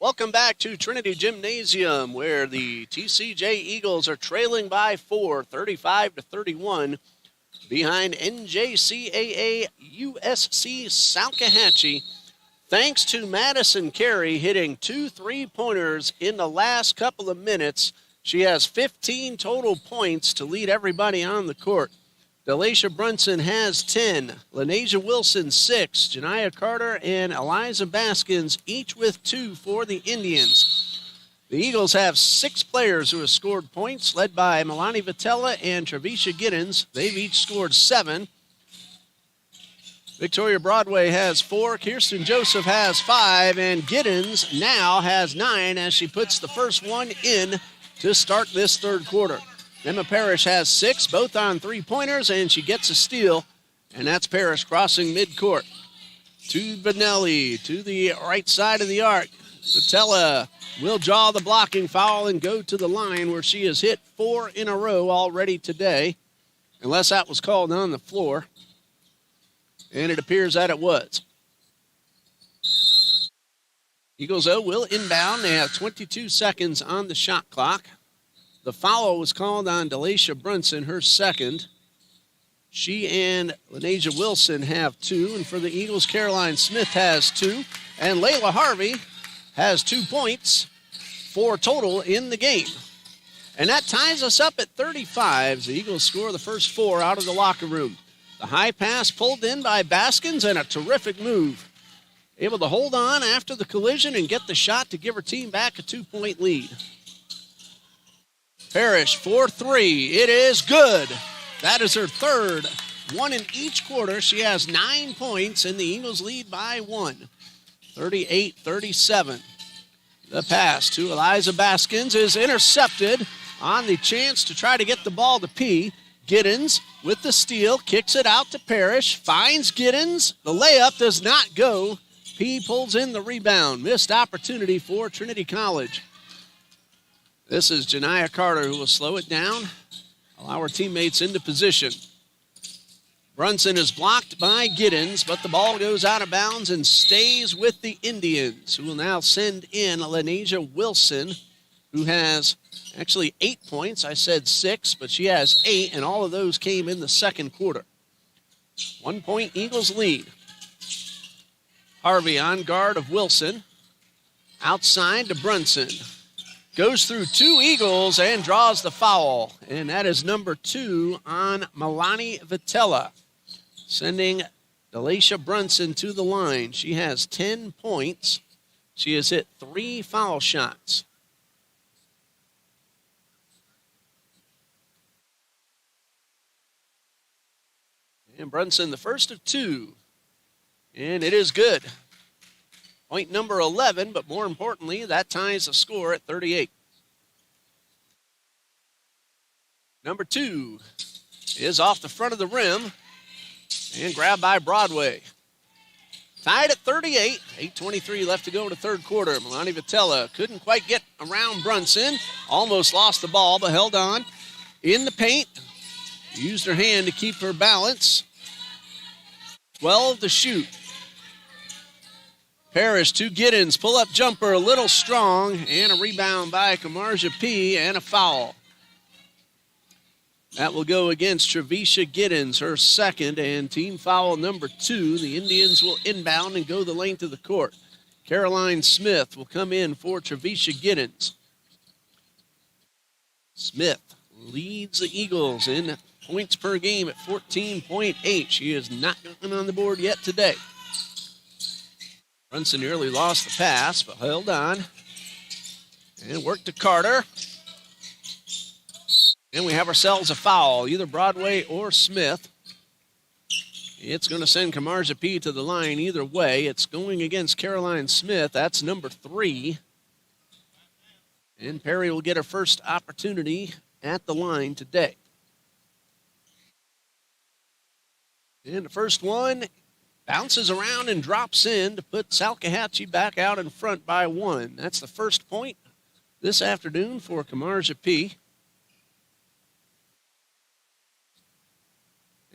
Welcome back to Trinity Gymnasium, where the TCJ Eagles are trailing by 4, 35-31, behind NJCAA USC Salkehatchie. Thanks to Madison Carey hitting 2 3-pointers in the last couple of minutes. She has 15 total points to lead everybody on the court. Delisha Brunson has 10, Lenasia Wilson 6, Janiah Carter and Eliza Baskins each with 2 for the Indians. The Eagles have 6 players who have scored points, led by Milani Vitella and Trevisha Giddens. They've each scored 7. Victoria Broadway has 4, Kirsten Joseph has 5, and Giddens now has 9 as she puts the first one in to start this third quarter. Emma Parrish has 6, both on 3-pointers, and she gets a steal, and that's Parrish crossing midcourt. To Benelli, to the right side of the arc. Vitella will draw the blocking foul and go to the line where she has hit 4 in a row already today, unless that was called on the floor, and it appears that it was. Eagles, though, will inbound. They have 22 seconds on the shot clock. The foul was called on Delisha Brunson, her second. She and Lenasia Wilson have 2. And for the Eagles, Caroline Smith has 2. And Layla Harvey has 2 points, 4 total in the game. And that ties us up at 35. The Eagles score the first 4 out of the locker room. The high pass pulled in by Baskins and a terrific move. Able to hold on after the collision and get the shot to give her team back a 2-point lead. Parrish for 3. It is good. That is her third. 1 in each quarter. She has 9 points, and the Eagles lead by 1. 38-37. The pass to Eliza Baskins is intercepted on the chance to try to get the ball to P. Giddens with the steal, kicks it out to Parrish, finds Giddens. The layup does not go. P pulls in the rebound. Missed opportunity for Trinity College. This is Janiah Carter who will slow it down, allow her teammates into position. Brunson is blocked by Giddens, but the ball goes out of bounds and stays with the Indians, who will now send in Lenasia Wilson, who has actually 8 points. I said 6, but she has 8, and all of those came in the second quarter. 1-point Eagles lead. Harvey on guard of Wilson. Outside to Brunson. Goes through 2 Eagles and draws the foul. And that is number 2 on Milani Vitella, sending Delisha Brunson to the line. She has 10 points. She has hit 3 foul shots. And Brunson, the first of 2. And it is good. Point number 11, but more importantly, that ties the score at 38. Number 2 is off the front of the rim and grabbed by Broadway. Tied at 38, 8:23 left to go in the third quarter. Milani Vitella couldn't quite get around Brunson. Almost lost the ball, but held on in the paint. Used her hand to keep her balance. 12 to shoot. Parrish to Giddens, pull-up jumper, a little strong, and a rebound by Kamarja P, and a foul. That will go against Trevisha Giddens, her second, and team foul number 2. The Indians will inbound and go the length of the court. Caroline Smith will come in for Trevisha Giddens. Smith leads the Eagles in points per game at 14.8. She has not gotten on the board yet today. Brunson nearly lost the pass, but held on. And worked to Carter. And we have ourselves a foul, either Broadway or Smith. It's going to send Kamarja P to the line either way. It's going against Caroline Smith. That's number 3. And Perry will get her first opportunity at the line today. And the first one bounces around and drops in to put Salkehatchie back out in front by 1. That's the first point this afternoon for Kamarja P.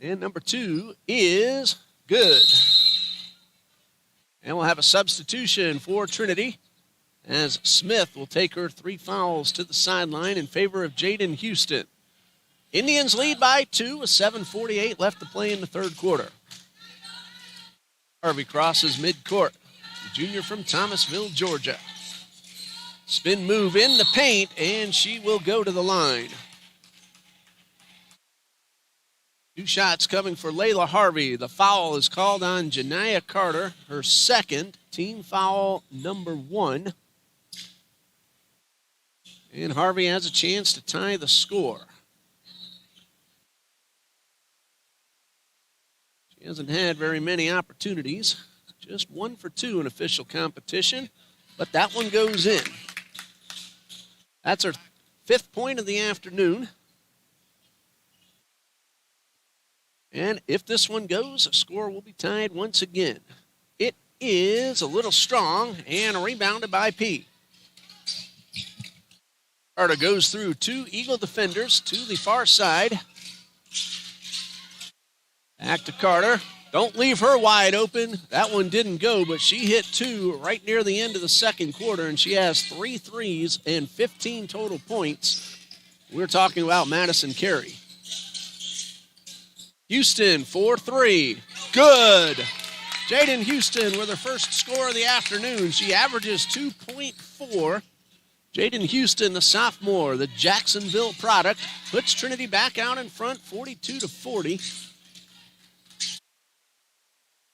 And number 2 is good. And we'll have a substitution for Trinity as Smith will take her 3 fouls to the sideline in favor of Jaden Houston. Indians lead by 2 with 7:48 left to play in the third quarter. Harvey crosses midcourt. The junior from Thomasville, Georgia. Spin move in the paint, and she will go to the line. 2 shots coming for Layla Harvey. The foul is called on Janiah Carter, her second, team foul number 1. And Harvey has a chance to tie the score. She hasn't had very many opportunities. Just 1 for 2 in official competition, but that one goes in. That's her 5th point of the afternoon. And if this one goes, the score will be tied once again. It is a little strong and rebounded by P. Carter goes through 2 Eagle defenders to the far side. Back to Carter. Don't leave her wide open. That one didn't go, but she hit 2 right near the end of the second quarter, and she has 3 threes and 15 total points. We're talking about Madison Carey. Houston, 4-3. Good. Jaden Houston with her first score of the afternoon. She averages 2.4. Jaden Houston, the sophomore, the Jacksonville product, puts Trinity back out in front, 42-40.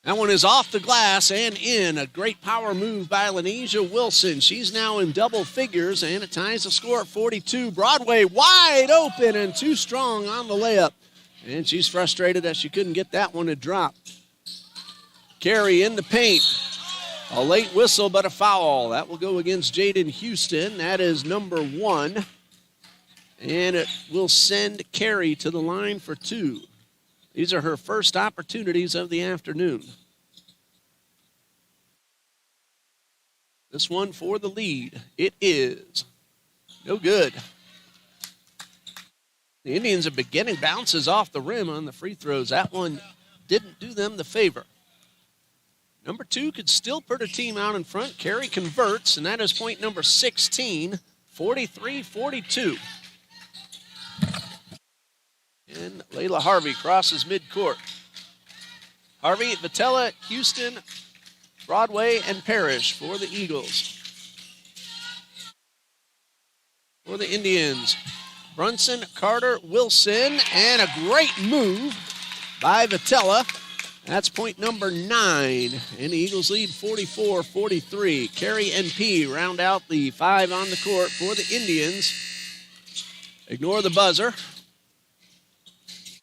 That one is off the glass and in. A great power move by Lanesia Wilson. She's now in double figures, and it ties the score at 42. Broadway wide open and too strong on the layup. And she's frustrated that she couldn't get that one to drop. Carey in the paint. A late whistle, but a foul. That will go against Jaden Houston. That is number 1. And it will send Carey to the line for 2. These are her first opportunities of the afternoon. This one for the lead. It is no good. The Indians are beginning bounces off the rim on the free throws. That one didn't do them the favor. Number 2 could still put her team out in front. Carey converts, and that is point number 16, 43-42. And Layla Harvey crosses midcourt. Harvey, Vitella, Houston, Broadway, and Parrish for the Eagles. For the Indians, Brunson, Carter, Wilson, and a great move by Vitella. That's point number 9. And the Eagles lead 44-43. Carey and P round out the 5 on the court for the Indians. Ignore the buzzer.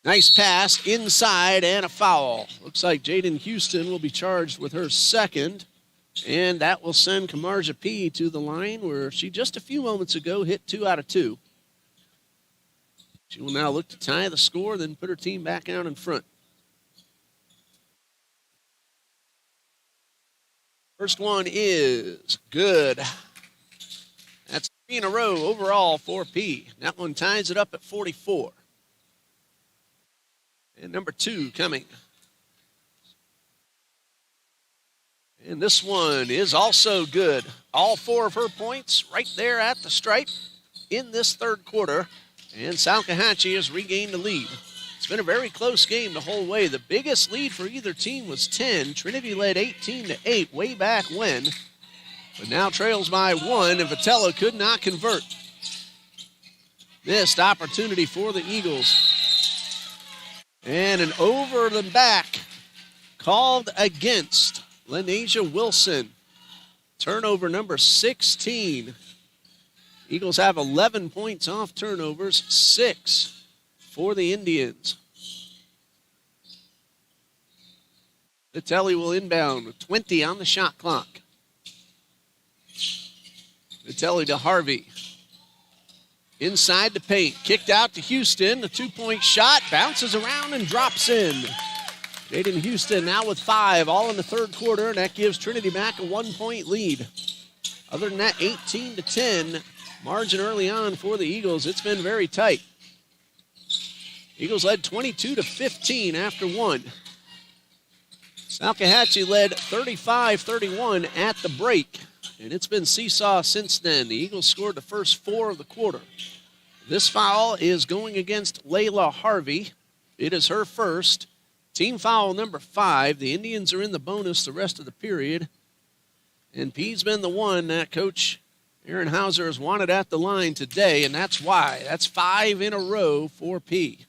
Nice pass inside and a foul. Looks like Jaden Houston will be charged with her second. And that will send Kamarja P to the line where she just a few moments ago hit 2 out of 2. She will now look to tie the score, then put her team back out in front. First one is good. That's 3 in a row overall for P. That one ties it up at 44. And number 2 coming. And this one is also good. All 4 of her points right there at the stripe in this third quarter. And Salkehatchie has regained the lead. It's been a very close game the whole way. The biggest lead for either team was 10. Trinity led 18-8 way back when. But now trails by 1, and Vitella could not convert. Missed opportunity for the Eagles. And an over the back called against Lanesia Wilson. Turnover number 16. Eagles have 11 points off turnovers, 6 for the Indians. Vitelli will inbound with 20 on the shot clock. Vitelli to Harvey. Inside the paint, kicked out to Houston. The 2-point shot bounces around and drops in. Jaden Houston now with 5, all in the third quarter, and that gives Trinity back a 1-point lead. Other than that, 18-10 margin early on for the Eagles. It's been very tight. Eagles led 22-15 after 1. Salkehatchie led 35-31 at the break. and it's been seesaw since then. The Eagles scored the first 4 of the quarter. This foul is going against Layla Harvey. It is her first. Team foul number 5. The Indians are in the bonus the rest of the period. And P's been the one that Coach Aaron Hauser has wanted at the line today, and that's why. That's 5 in a row for P.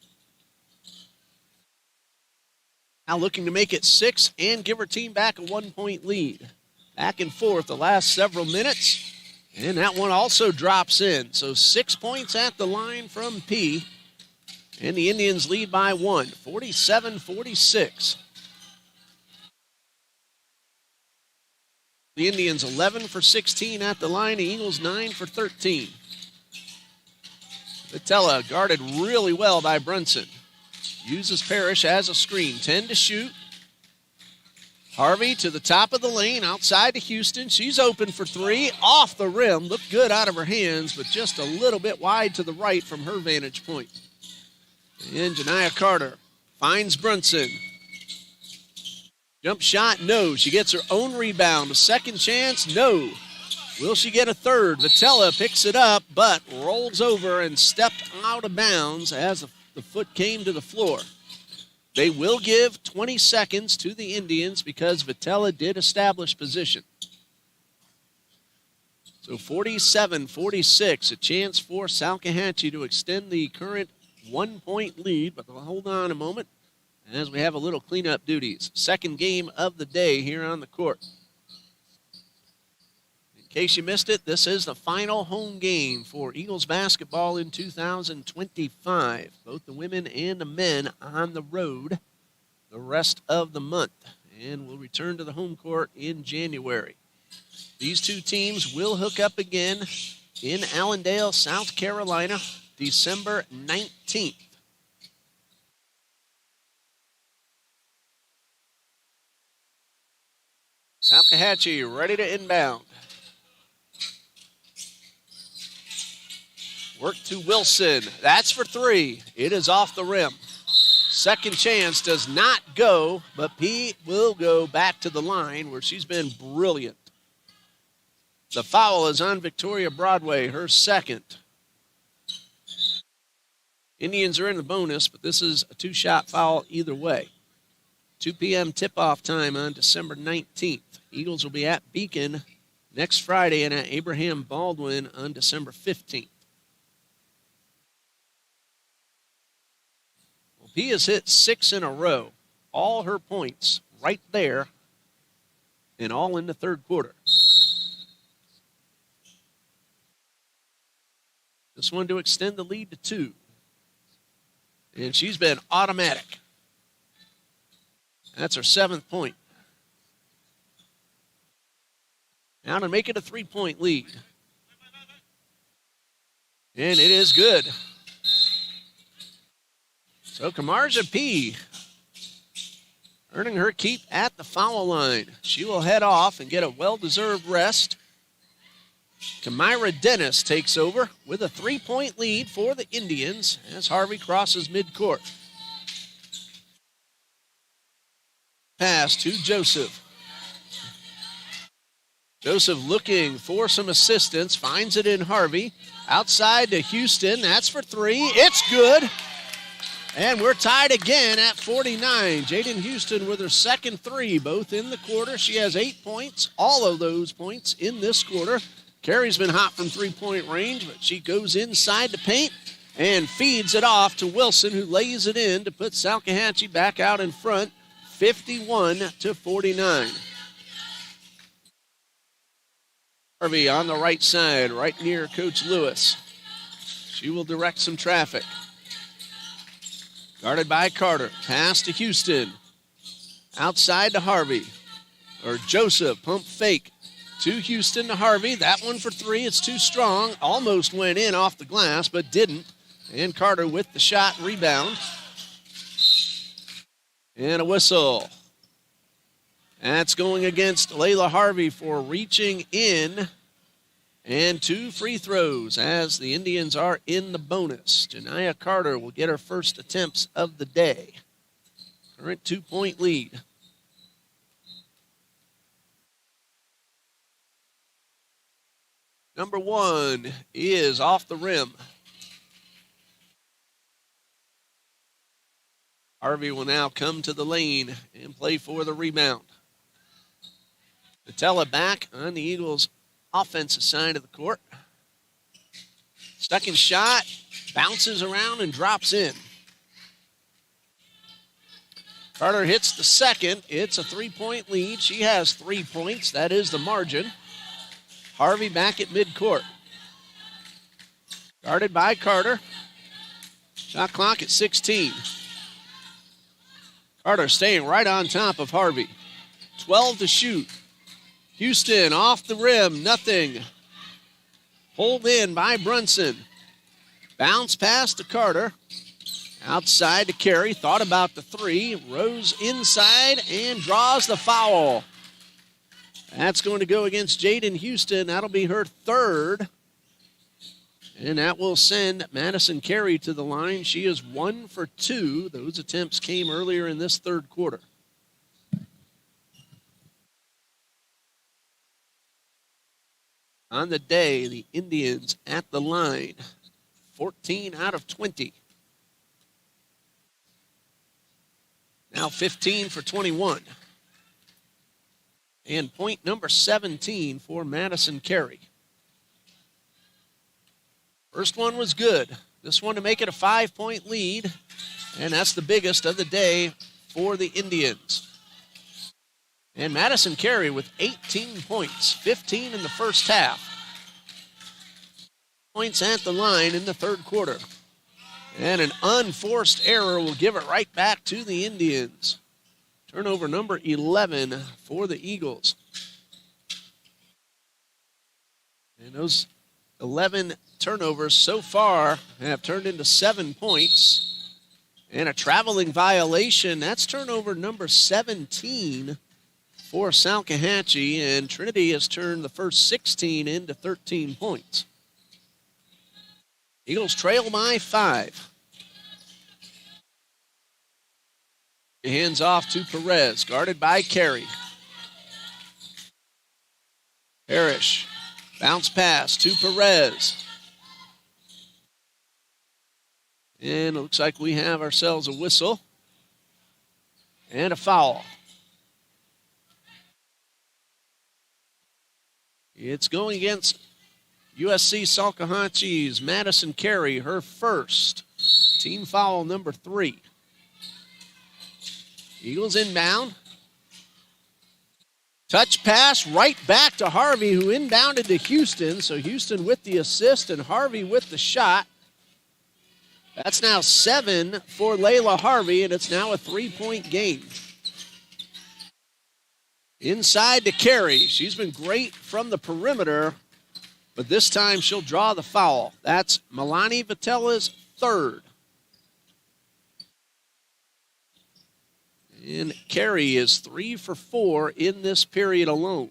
Now looking to make it 6 and give her team back a 1-point lead. Back and forth the last several minutes, and that one also drops in. So 6 points at the line from P, and the Indians lead by 1, 47-46. The Indians 11 for 16 at the line, the Eagles 9 for 13. Vitella guarded really well by Brunson. Uses Parrish as a screen. 10 to shoot. Harvey to the top of the lane, outside to Houston. She's open for 3, off the rim. Looked good out of her hands, but just a little bit wide to the right from her vantage point. And Janiah Carter finds Brunson. Jump shot, no. She gets her own rebound. A second chance, no. Will she get a third? Vitella picks it up, but rolls over and stepped out of bounds as the foot came to the floor. They will give 20 seconds to the Indians because Vitella did establish position. So 47-46, a chance for Salkehatchie to extend the current 1-point lead, but hold on a moment as we have a little cleanup duties. Second game of the day here on the court. In case you missed it, this is the final home game for Eagles basketball in 2025. Both the women and the men on the road the rest of the month, and will return to the home court in January. These two teams will hook up again in Allendale, South Carolina, December 19th. Salkehatchie ready to inbound. Work to Wilson. That's for 3. It is off the rim. Second chance does not go, but P will go back to the line where she's been brilliant. The foul is on Victoria Broadway, her second. Indians are in the bonus, but this is a 2-shot foul either way. 2 p.m. tip-off time on December 19th. Eagles will be at Beacon next Friday and at Abraham Baldwin on December 15th. Well, P has hit 6 in a row. All her points right there, and all in the third quarter. This one to extend the lead to 2. And she's been automatic. That's her 7th point. Now to make it a 3-point lead. And it is good. So Kamarja P earning her keep at the foul line. She will head off and get a well-deserved rest. Kamira Dennis takes over with a 3-point lead for the Indians as Harvey crosses midcourt. Pass to Joseph. Joseph looking for some assistance, finds it in Harvey. Outside to Houston, that's for 3. It's good. And we're tied again at 49. Jaden Houston with her second 3, both in the quarter. She has 8 points, all of those points in this quarter. Carrie's been hot from 3-point range, but she goes inside the paint and feeds it off to Wilson, who lays it in to put Salkehatchie back out in front, 51-49. Harvey on the right side, right near Coach Lewis. She will direct some traffic. Guarded by Carter. Pass to Houston. Outside to Harvey. Or Joseph, pump fake. To Houston to Harvey. That one for 3. It's too strong. Almost went in off the glass, but didn't. And Carter with the shot rebound. And a whistle. That's going against Layla Harvey for reaching in. And 2 free throws as the Indians are in the bonus. Janiah Carter will get her first attempts of the day. Current 2-point lead. number 1 is off the rim. Harvey will now come to the lane and play for the rebound. Vitella back on the Eagles' offensive side of the court. Second shot, bounces around and drops in. Carter hits the second. It's a 3-point lead. She has 3 points. That is the margin. Harvey back at midcourt. Guarded by Carter. Shot clock at 16. Carter staying right on top of Harvey. 12 to shoot. Houston off the rim, nothing. Pulled in by Brunson. Bounce pass to Carter. Outside to Carey, thought about the 3. Rose inside and draws the foul. That's going to go against Jaden Houston. That'll be her 3rd. And that will send Madison Carey to the line. She is 1 for 2. Those attempts came earlier in this 3rd quarter. On the day, the Indians at the line, 14 out of 20. Now 15 for 21. And point number 17 for Madison Carey. First one was good. This one to make it a 5-point lead, and that's the biggest of the day for the Indians. And Madison Carey with 18 points, 15 in the first half. Points at the line in the 3rd quarter. And an unforced error will give it right back to the Indians. Turnover number 11 for the Eagles. And those 11 turnovers so far have turned into 7 points. And a traveling violation. That's turnover number 17 for Salkehatchie. And Trinity has turned the first 16 into 13 points. Eagles trail by 5. Hands off to Perez, guarded by Carey. Parrish, bounce pass to Perez. And it looks like we have ourselves a whistle and a foul. It's going against USC Salkehatchie's Madison Carey, her first. Team foul number 3. Eagles inbound. Touch pass right back to Harvey, who inbounded to Houston. So Houston with the assist and Harvey with the shot. That's now 7 for Layla Harvey, and it's now a 3-point game. Inside to Carey. She's been great from the perimeter, but this time she'll draw the foul. That's Milani Vitella's 3rd. And Carey is 3 for 4 in this period alone.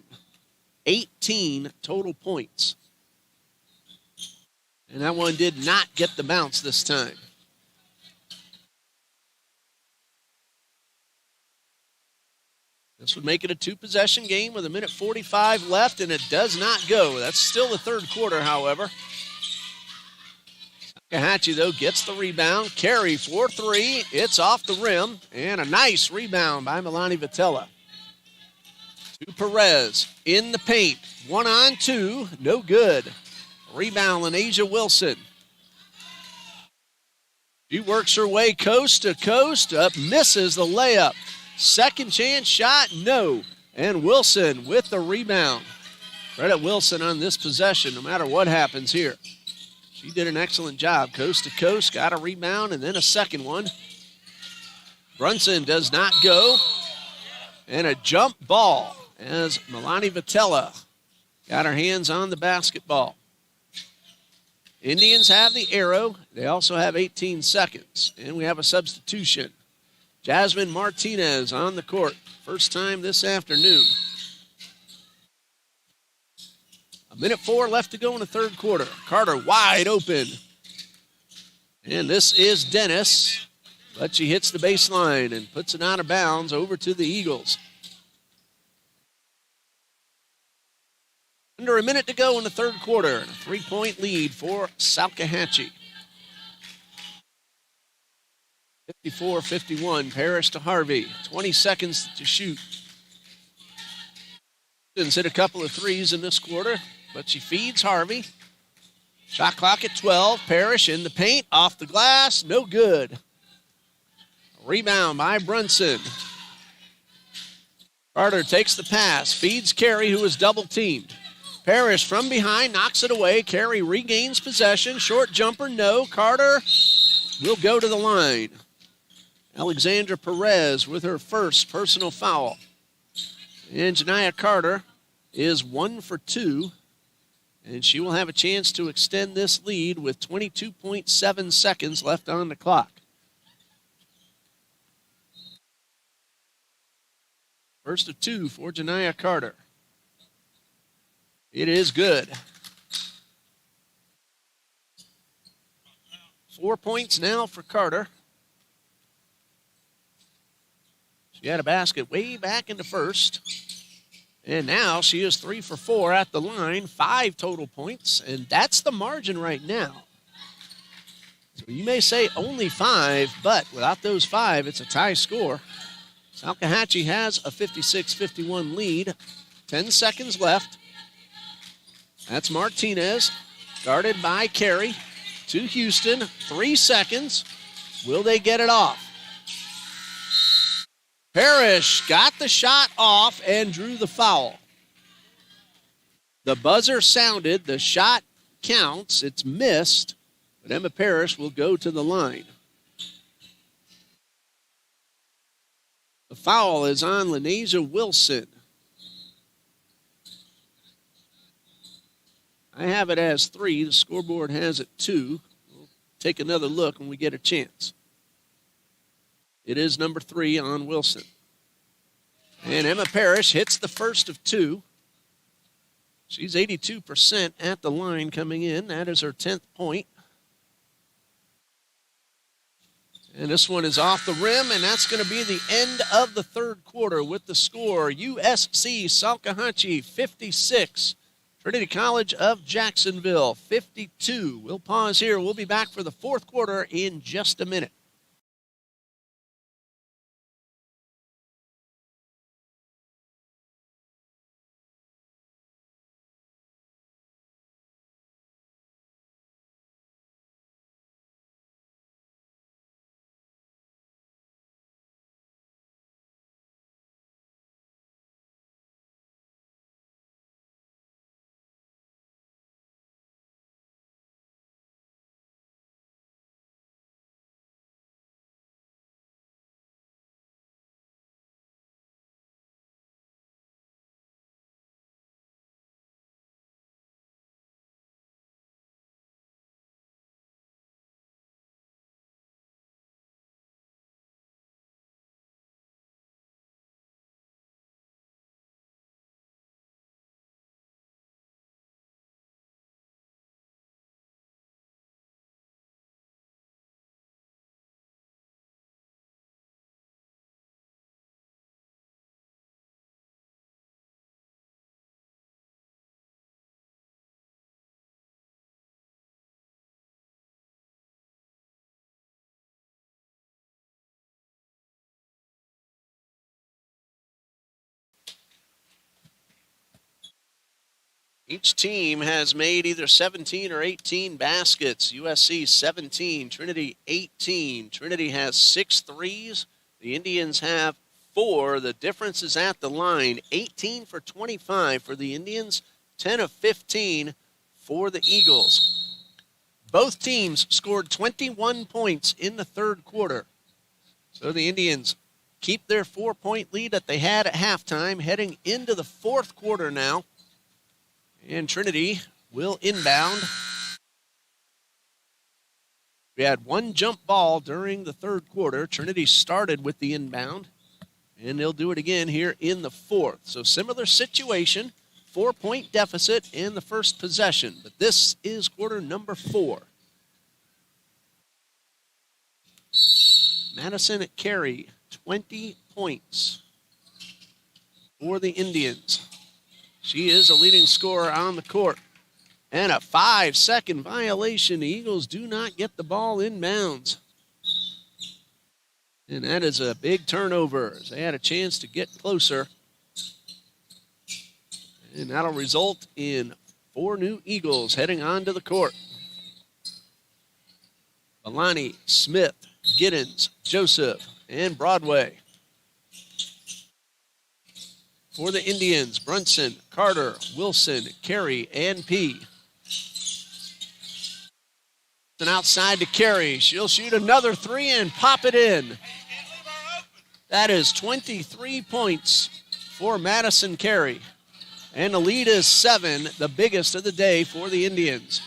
18 total points. And that one did not get the bounce this time. This would make it a 2-possession game with 1:45 left, and it does not go. That's still the 3rd quarter, however. Salkehatchie, though, gets the rebound. Carey for 3. It's off the rim, and a nice rebound by Milani Vitella. To Perez in the paint. 1-on-2, no good. Rebound, Lanasia Wilson. She works her way coast to coast, misses the layup. Second chance shot, no. And Wilson with the rebound. Credit Wilson on this possession, no matter what happens here. She did an excellent job. Coast to coast, got a rebound, and then a second one. Brunson does not go. And a jump ball as Milani Vitella got her hands on the basketball. Indians have the arrow. They also have 18 seconds. And we have a substitution. Jasmine Martinez on the court. First time this afternoon. 1:04 left to go in the 3rd quarter. Carter wide open. And this is Dennis. But she hits the baseline and puts it out of bounds over to the Eagles. Under a minute to go in the third quarter. A 3-point lead for Salkehatchie. 54-51, Parrish to Harvey. 20 seconds to shoot. Didn't hit a couple of threes in this quarter, but she feeds Harvey. Shot clock at 12. Parrish in the paint, off the glass, no good. Rebound by Brunson. Carter takes the pass, feeds Carey, who is double-teamed. Parrish from behind knocks it away. Carey regains possession. Short jumper, no. Carter will go to the line. Alexandra Perez with her first personal foul. And Janiah Carter is 1 for 2. And she will have a chance to extend this lead with 22.7 seconds left on the clock. First of 2 for Janiah Carter. It is good. 4 points now for Carter. She had a basket way back in the first. And now she is 3 for 4 at the line, 5 total points, and that's the margin right now. So you may say only 5, but without those 5, it's a tie score. Salkehatchie has a 56-51 lead. 10 seconds left. That's Martinez, guarded by Carey. To Houston, 3 seconds. Will they get it off? Parrish got the shot off and drew the foul. The buzzer sounded. The shot counts. It's missed, but Emma Parrish will go to the line. The foul is on Lenasia Wilson. I have it as 3. The scoreboard has it 2. We'll take another look when we get a chance. It is number 3 on Wilson. And Emma Parrish hits the first of 2. She's 82% at the line coming in. That is her 10th point. And this one is off the rim, and that's going to be the end of the third quarter with the score. USC Salkehatchie 56. Trinity College of Jacksonville 52. We'll pause here. We'll be back for the fourth quarter in just a minute. Each team has made either 17 or 18 baskets. USC 17, Trinity 18. Trinity has 6 threes. The Indians have 4. The difference is at the line. 18 for 25 for the Indians, 10 of 15 for the Eagles. Both teams scored 21 points in the third quarter. So the Indians keep their 4-point lead that they had at halftime, heading into the fourth quarter now. And Trinity will inbound. We had 1 jump ball during the third quarter. Trinity started with the inbound, and they'll do it again here in the fourth. So similar situation, 4-point deficit in the first possession, but this is quarter number 4. Madison Carey, 20 points for the Indians. She is a leading scorer on the court. And a 5-second violation. The Eagles do not get the ball inbounds. And that is a big turnover as they had a chance to get closer. And that'll result in 4 new Eagles heading onto the court. Milani, Smith, Giddens, Joseph, and Broadway. For the Indians, Brunson, Carter, Wilson, Carey, and P. And outside to Carey. She'll shoot another 3 and pop it in. That is 23 points for Madison Carey. And the lead is 7, the biggest of the day for the Indians.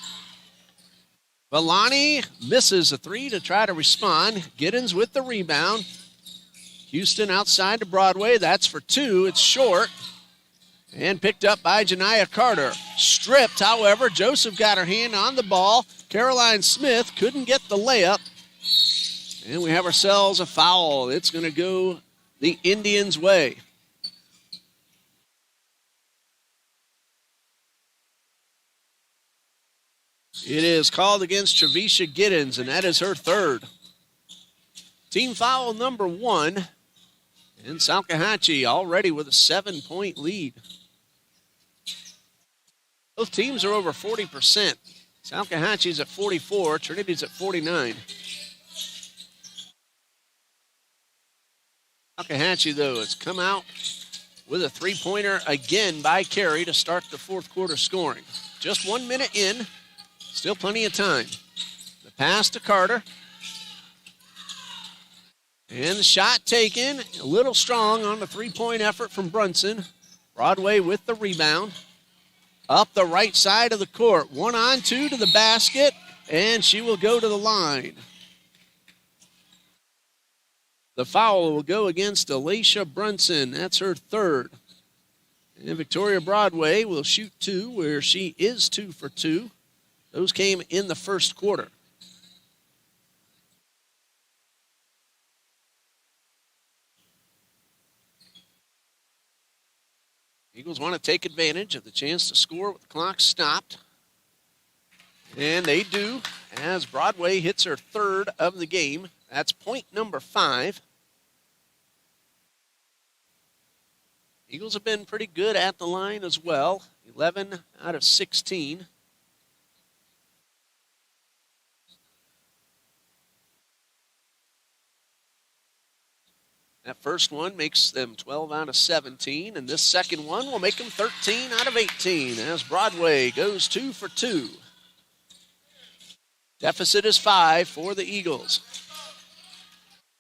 Villani misses a 3 to try to respond. Giddens with the rebound. Houston outside to Broadway. That's for 2. It's short. And picked up by Janiah Carter. Stripped, however. Joseph got her hand on the ball. Caroline Smith couldn't get the layup. And we have ourselves a foul. It's going to go the Indians' way. It is called against Trevisha Giddens, and that is her 3rd. Team foul number 1. And Salkehatchie already with a 7-point lead. Both teams are over 40%. Salkehatchie's at 44, Trinity's at 49. Salkehatchie, though, has come out with a 3-pointer again by Carey to start the 4th quarter scoring. Just 1 minute in, still plenty of time. The pass to Carter. And the shot taken, a little strong on the 3-point effort from Brunson. Broadway with the rebound. Up the right side of the court. 1-on-2 to the basket, and she will go to the line. The foul will go against Alicia Brunson. That's her 3rd. And Victoria Broadway will shoot 2, where she is 2 for 2. Those came in the 1st quarter. Eagles want to take advantage of the chance to score with the clock stopped. And they do, as Broadway hits her 3rd of the game. That's point number 5. Eagles have been pretty good at the line as well. 11 out of 16. That first one makes them 12 out of 17, and this second one will make them 13 out of 18 as Broadway goes 2 for 2. Deficit is 5 for the Eagles.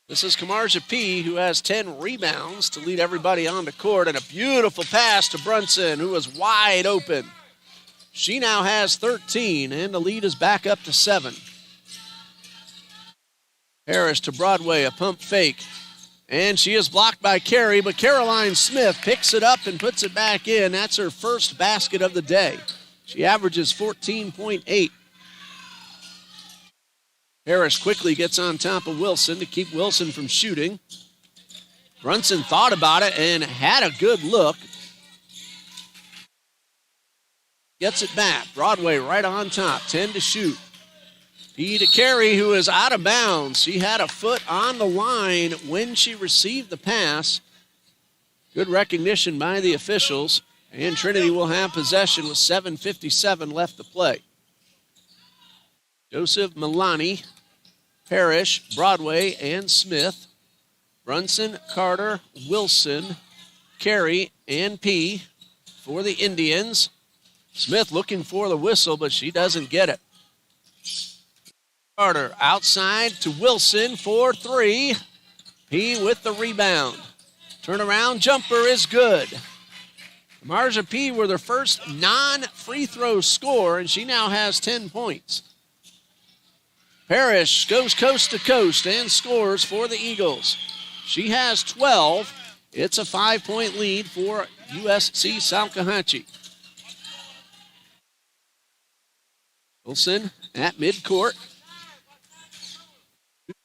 This is Kamarja P., who has 10 rebounds to lead everybody on the court, and a beautiful pass to Brunson, who was wide open. She now has 13, and the lead is back up to 7. Harris to Broadway, a pump fake. And she is blocked by Carey, but Caroline Smith picks it up and puts it back in. That's her 1st basket of the day. She averages 14.8. Harris quickly gets on top of Wilson to keep Wilson from shooting. Brunson thought about it and had a good look. Gets it back. Broadway right on top, 10 to shoot. P to Carey, who is out of bounds. She had a foot on the line when she received the pass. Good recognition by the officials. And Trinity will have possession with 7:57 left to play. Joseph, Milani, Parrish, Broadway, and Smith. Brunson, Carter, Wilson, Carey, and P for the Indians. Smith looking for the whistle, but she doesn't get it. Carter outside to Wilson for 3. P with the rebound. Turnaround jumper is good. Marja P were their first non-free throw score, and she now has 10 points. Parrish goes coast to coast and scores for the Eagles. She has 12. It's a 5-point lead for USC Salkehatchie. Wilson at midcourt.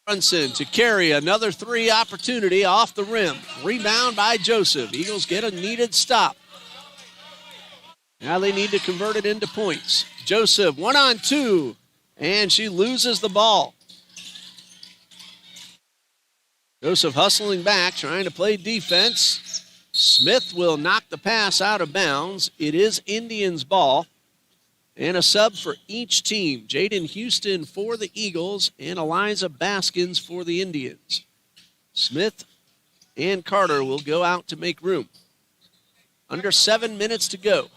Brunson to Carey, another 3 opportunity off the rim. Rebound by Joseph. Eagles get a needed stop. Now they need to convert it into points. Joseph, 1-on-2, and she loses the ball. Joseph hustling back, trying to play defense. Smith will knock the pass out of bounds. It is Indians' ball. And a sub for each team. Jaden Houston for the Eagles and Eliza Baskins for the Indians. Smith and Carter will go out to make room. Under 7 minutes to go.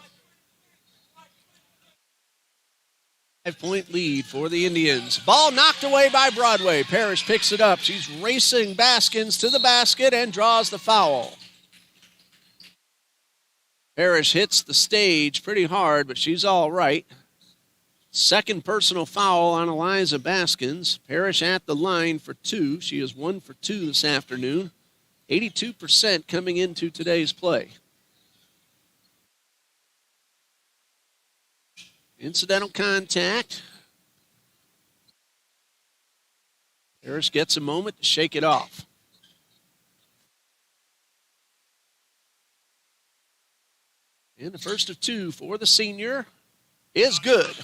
5-point lead for the Indians. Ball knocked away by Broadway. Parrish picks it up. She's racing Baskins to the basket and draws the foul. Parrish hits the stage pretty hard, but she's all right. Second personal foul on Eliza Baskins. Parrish at the line for 2. She is 1 for 2 this afternoon. 82% coming into today's play. Incidental contact. Parrish gets a moment to shake it off. And the first of 2 for the senior is good.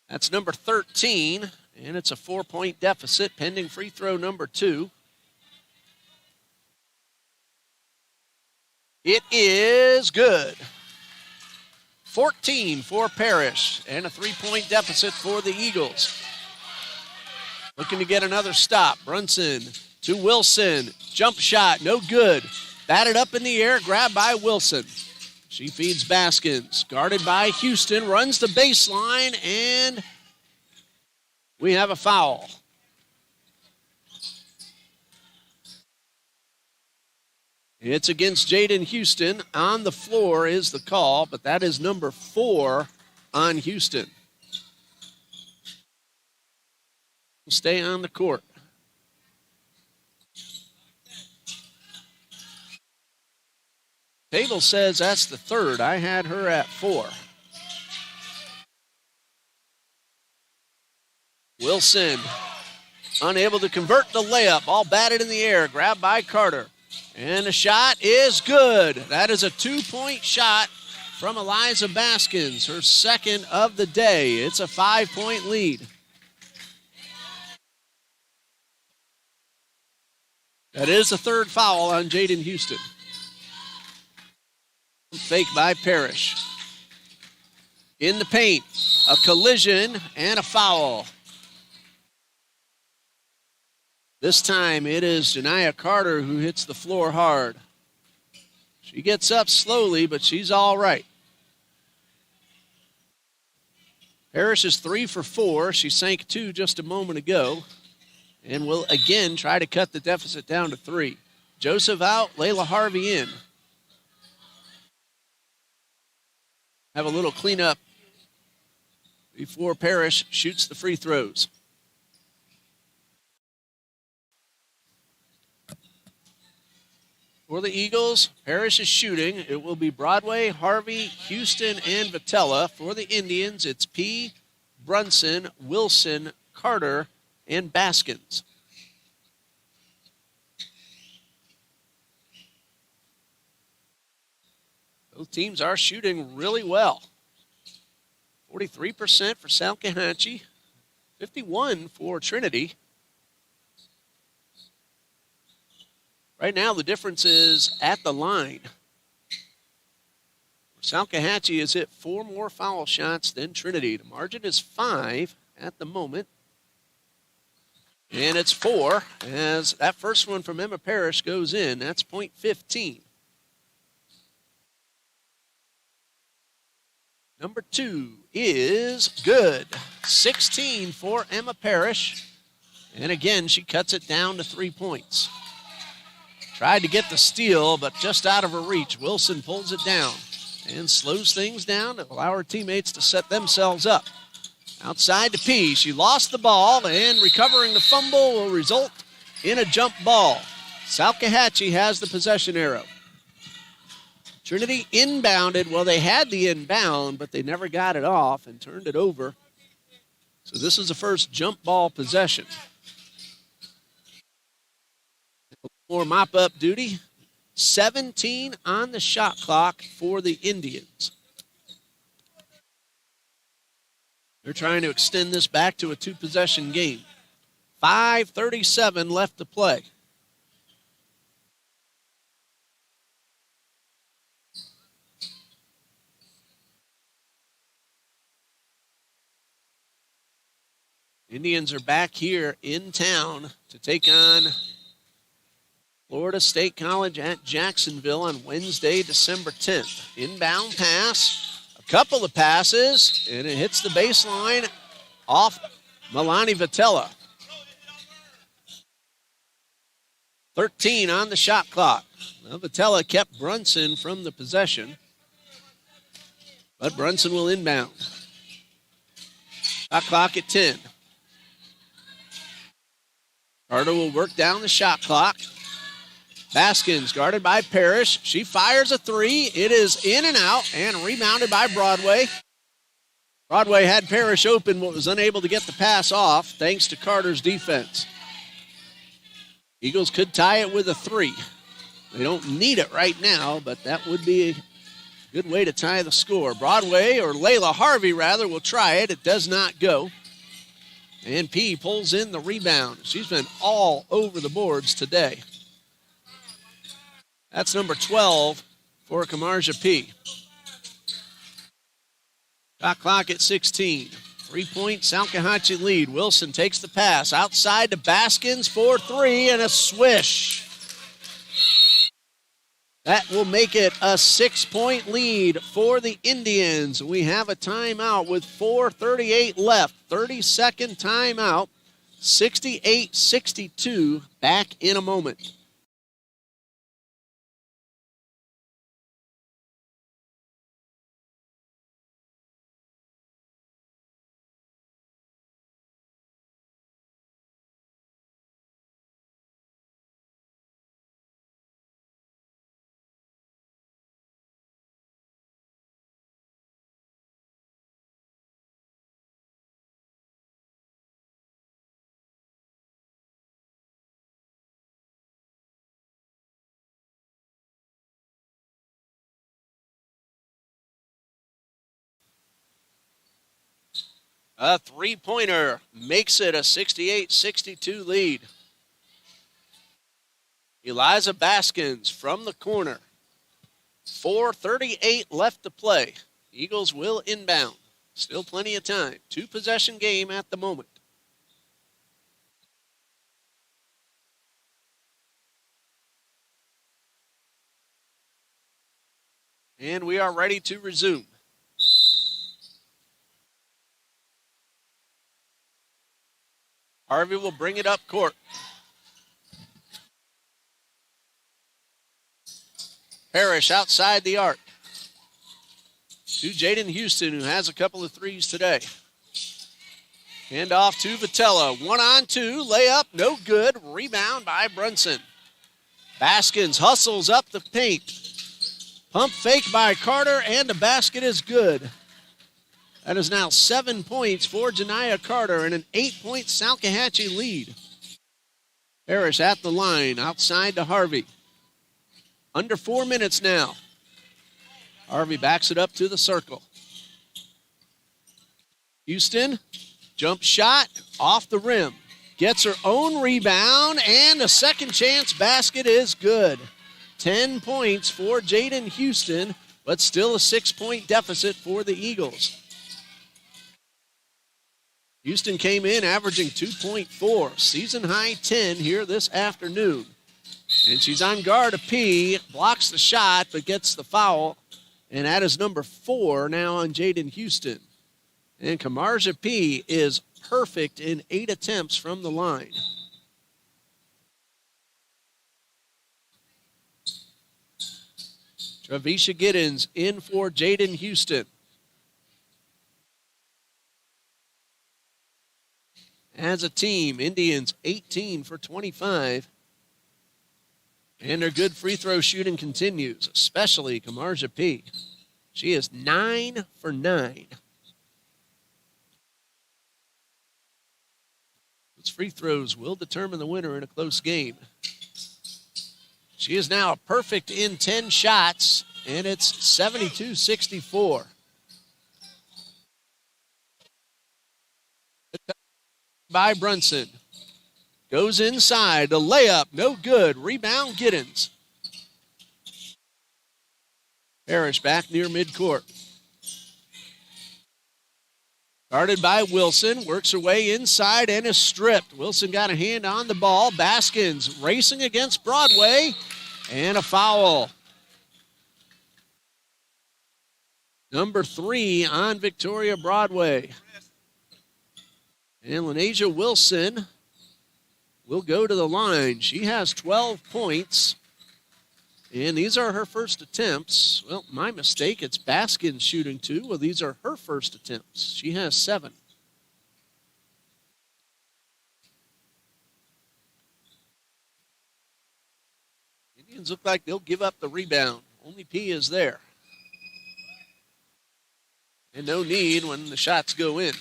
That's number 13, and it's a 4-point deficit pending free throw number 2. It is good. 14 for Parrish, and a 3-point deficit for the Eagles. Looking to get another stop. Brunson to Wilson. Jump shot, no good. Batted up in the air, grabbed by Wilson. She feeds Baskins, guarded by Houston, runs the baseline, and we have a foul. It's against Jaden Houston. On the floor is the call, but that is number 4 on Houston. We'll stay on the court. Table says that's the 3rd. I had her at 4. Wilson unable to convert the layup. All batted in the air. Grabbed by Carter. And the shot is good. That is a 2-point shot from Eliza Baskins, her second of the day. It's a 5-point lead. That is the 3rd foul on Jaden Houston. Fake by Parrish. In the paint, a collision and a foul. This time it is Janiah Carter who hits the floor hard. She gets up slowly, but she's all right. Parrish is 3 for 4. She sank 2 just a moment ago and will again try to cut the deficit down to 3. Joseph out, Layla Harvey in. Have a little cleanup before Parrish shoots the free throws. For the Eagles, Parrish is shooting. It will be Broadway, Harvey, Houston, and Vitella. For the Indians, it's P, Brunson, Wilson, Carter, and Baskins. Both teams are shooting really well. 43% for Salkehatchie, 51% for Trinity. Right now, the difference is at the line. Salkehatchie has hit 4 more foul shots than Trinity. The margin is 5 at the moment. And it's 4 as that first one from Emma Parrish goes in. That's point 15. Number 2 is good. 16 for Emma Parrish. And again, she cuts it down to 3 points. Tried to get the steal, but just out of her reach. Wilson pulls it down and slows things down to allow her teammates to set themselves up. Outside to P. She lost the ball, and recovering the fumble will result in a jump ball. Salkehatchie has the possession arrow. Trinity inbounded. Well, they had the inbound, but they never got it off and turned it over. So this is the first jump ball possession. More mop-up duty. 17 on the shot clock for the Indians. They're trying to extend this back to a two-possession game. 5:37 left to play. Indians are back here in town to take on Florida State College at Jacksonville on Wednesday, December 10th. Inbound pass, a couple of passes, and it hits the baseline off Milani Vitella. 13 on the shot clock. Well, Vitella kept Brunson from the possession, but Brunson will inbound. Shot clock at 10. Carter will work down the shot clock. Baskins guarded by Parrish. She fires a three. It is in and out and rebounded by Broadway. Broadway had Parrish open but was unable to get the pass off thanks to Carter's defense. Eagles could tie it with a three. They don't need it right now, but that would be a good way to tie the score. Broadway, or Layla Harvey rather, will try it. It does not go. And P pulls in the rebound. She's been all over the boards today. That's number 12 for Kamarja P. Shot clock at 16. 3-point Salkehatchie lead. Wilson takes the pass outside to Baskins for three and a swish. That will make it a 6-point lead for the Indians. We have a timeout with 4:38 left. 30-second timeout. 68-62. Back in a moment. A three-pointer makes it a 68-62 lead. Eliza Baskins from the corner. 4:38 left to play. Eagles will inbound. Still plenty of time. Two-possession game at the moment. And we are ready to resume. Harvey will bring it up court. Parrish outside the arc. To Jaden Houston, who has a couple of threes today. Hand off to Vitella. 1-on-2. Layup, no good. Rebound by Brunson. Baskins hustles up the paint. Pump fake by Carter, and the basket is good. That is now 7 points for Janiyah Carter and an 8-point Salkehatchie lead. Parrish at the line, outside to Harvey. Under 4 minutes now. Harvey backs it up to the circle. Houston, jump shot, off the rim. Gets her own rebound, and a second chance basket is good. 10 points for Jaden Houston, but still a 6-point deficit for the Eagles. Houston came in averaging 2.4, season high 10 here this afternoon. And she's on guard of P, blocks the shot, but gets the foul. And that is number 4 now on Jaden Houston. And Kamarja P is perfect in 8 attempts from the line. Travisha Giddens in for Jaden Houston. As a team, Indians 18 for 25. And their good free throw shooting continues, especially Kamarja P. She is 9 for 9. Those free throws will determine the winner in a close game. She is now perfect in 10 shots, and it's 72-64. By Brunson. Goes inside. The layup, no good. Rebound, Giddens. Parrish back near midcourt. Guarded by Wilson, works her way inside and is stripped. Wilson got a hand on the ball. Baskins racing against Broadway, and a foul. Number 3 on Victoria Broadway. And Lenasia Wilson will go to the line. She has 12 points. And these are her first attempts. Well, my mistake. It's Baskins shooting 2. Well, these are her first attempts. She has 7. Indians look like they'll give up the rebound. Only P is there. And no need when the shots go in.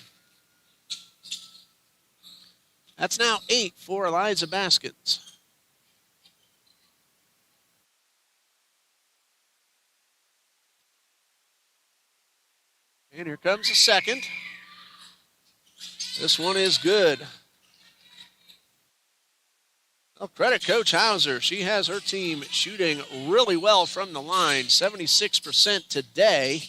That's now 8 for Eliza Baskins. And here comes the second. This one is good. Well, credit Coach Hauser. She has her team shooting really well from the line, 76% today.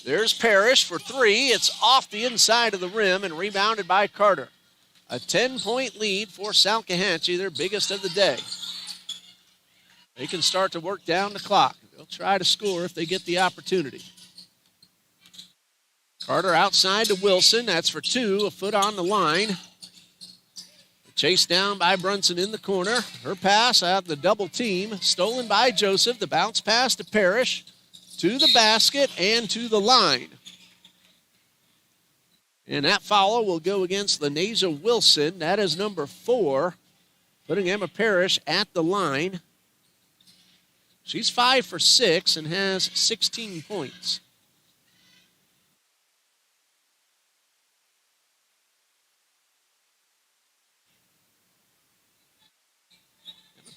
There's Parrish for 3. It's off the inside of the rim and rebounded by Carter. A 10-point lead for Salkehatchie, their biggest of the day. They can start to work down the clock. They'll try to score if they get the opportunity. Carter outside to Wilson. That's for 2, a foot on the line. Chased down by Brunson in the corner. Her pass out the double team. Stolen by Joseph. The bounce pass to Parrish. To the basket and to the line. And that foul will go against Lenasia Wilson. That is number 4, putting Emma Parrish at the line. She's 5 for 6 and has 16 points.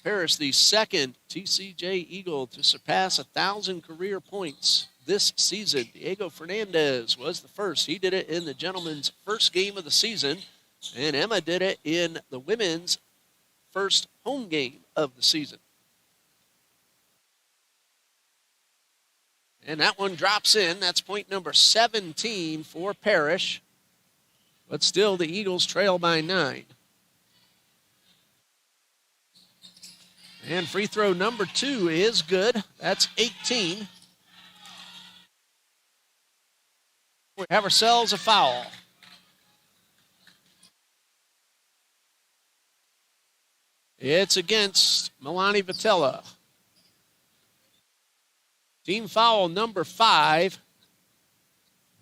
Parrish, the second TCJ Eagle to surpass 1,000 career points this season. Diego Fernandez was the first. He did it in the gentlemen's first game of the season, and Emma did it in the women's first home game of the season. And that one drops in. That's point number 17 for Parrish. But still, the Eagles trail by 9. And free throw number 2 is good. That's 18. We have ourselves a foul. It's against Milani Vitella. Team foul number 5.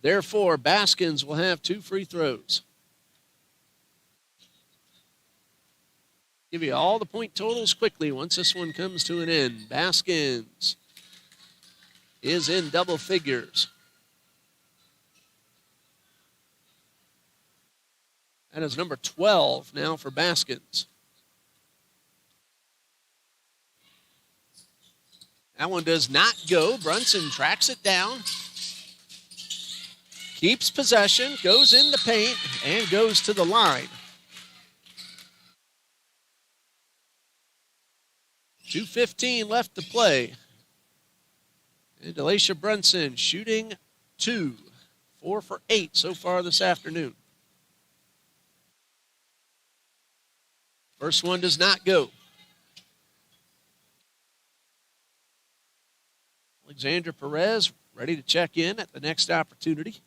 Therefore, Baskins will have 2 free throws. Give you all the point totals quickly once this one comes to an end. Baskins is in double figures. That is number 12 now for Baskins. That one does not go. Brunson tracks it down. Keeps possession, goes in the paint, and goes to the line. 2:15 left to play. And Delisha Brunson shooting 2. 4 for 8 so far this afternoon. First one does not go. Alexandra Perez ready to check in at the next opportunity.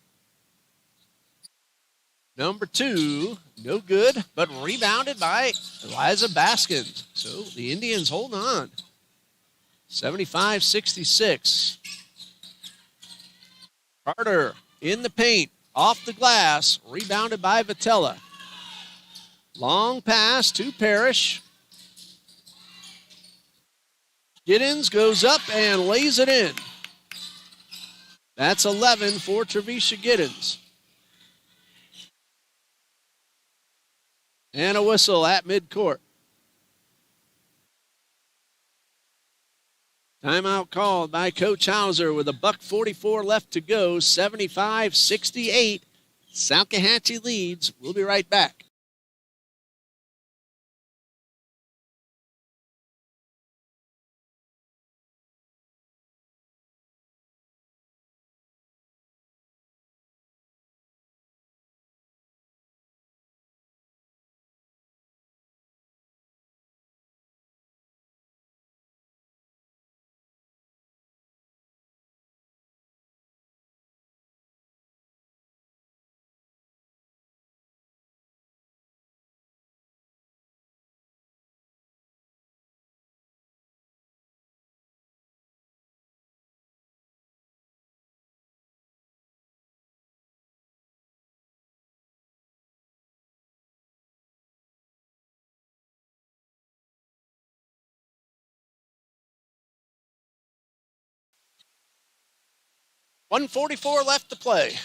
Number 2, no good, but rebounded by Eliza Baskins. So the Indians hold on. 75-66. Carter in the paint, off the glass, rebounded by Vitella. Long pass to Parrish. Giddens goes up and lays it in. That's 11 for Trevisha Giddens. And a whistle at midcourt. Timeout called by Coach Hauser with $1:44 left to go. 75-68. Salkehatchie leads. We'll be right back. $1:44 left to play.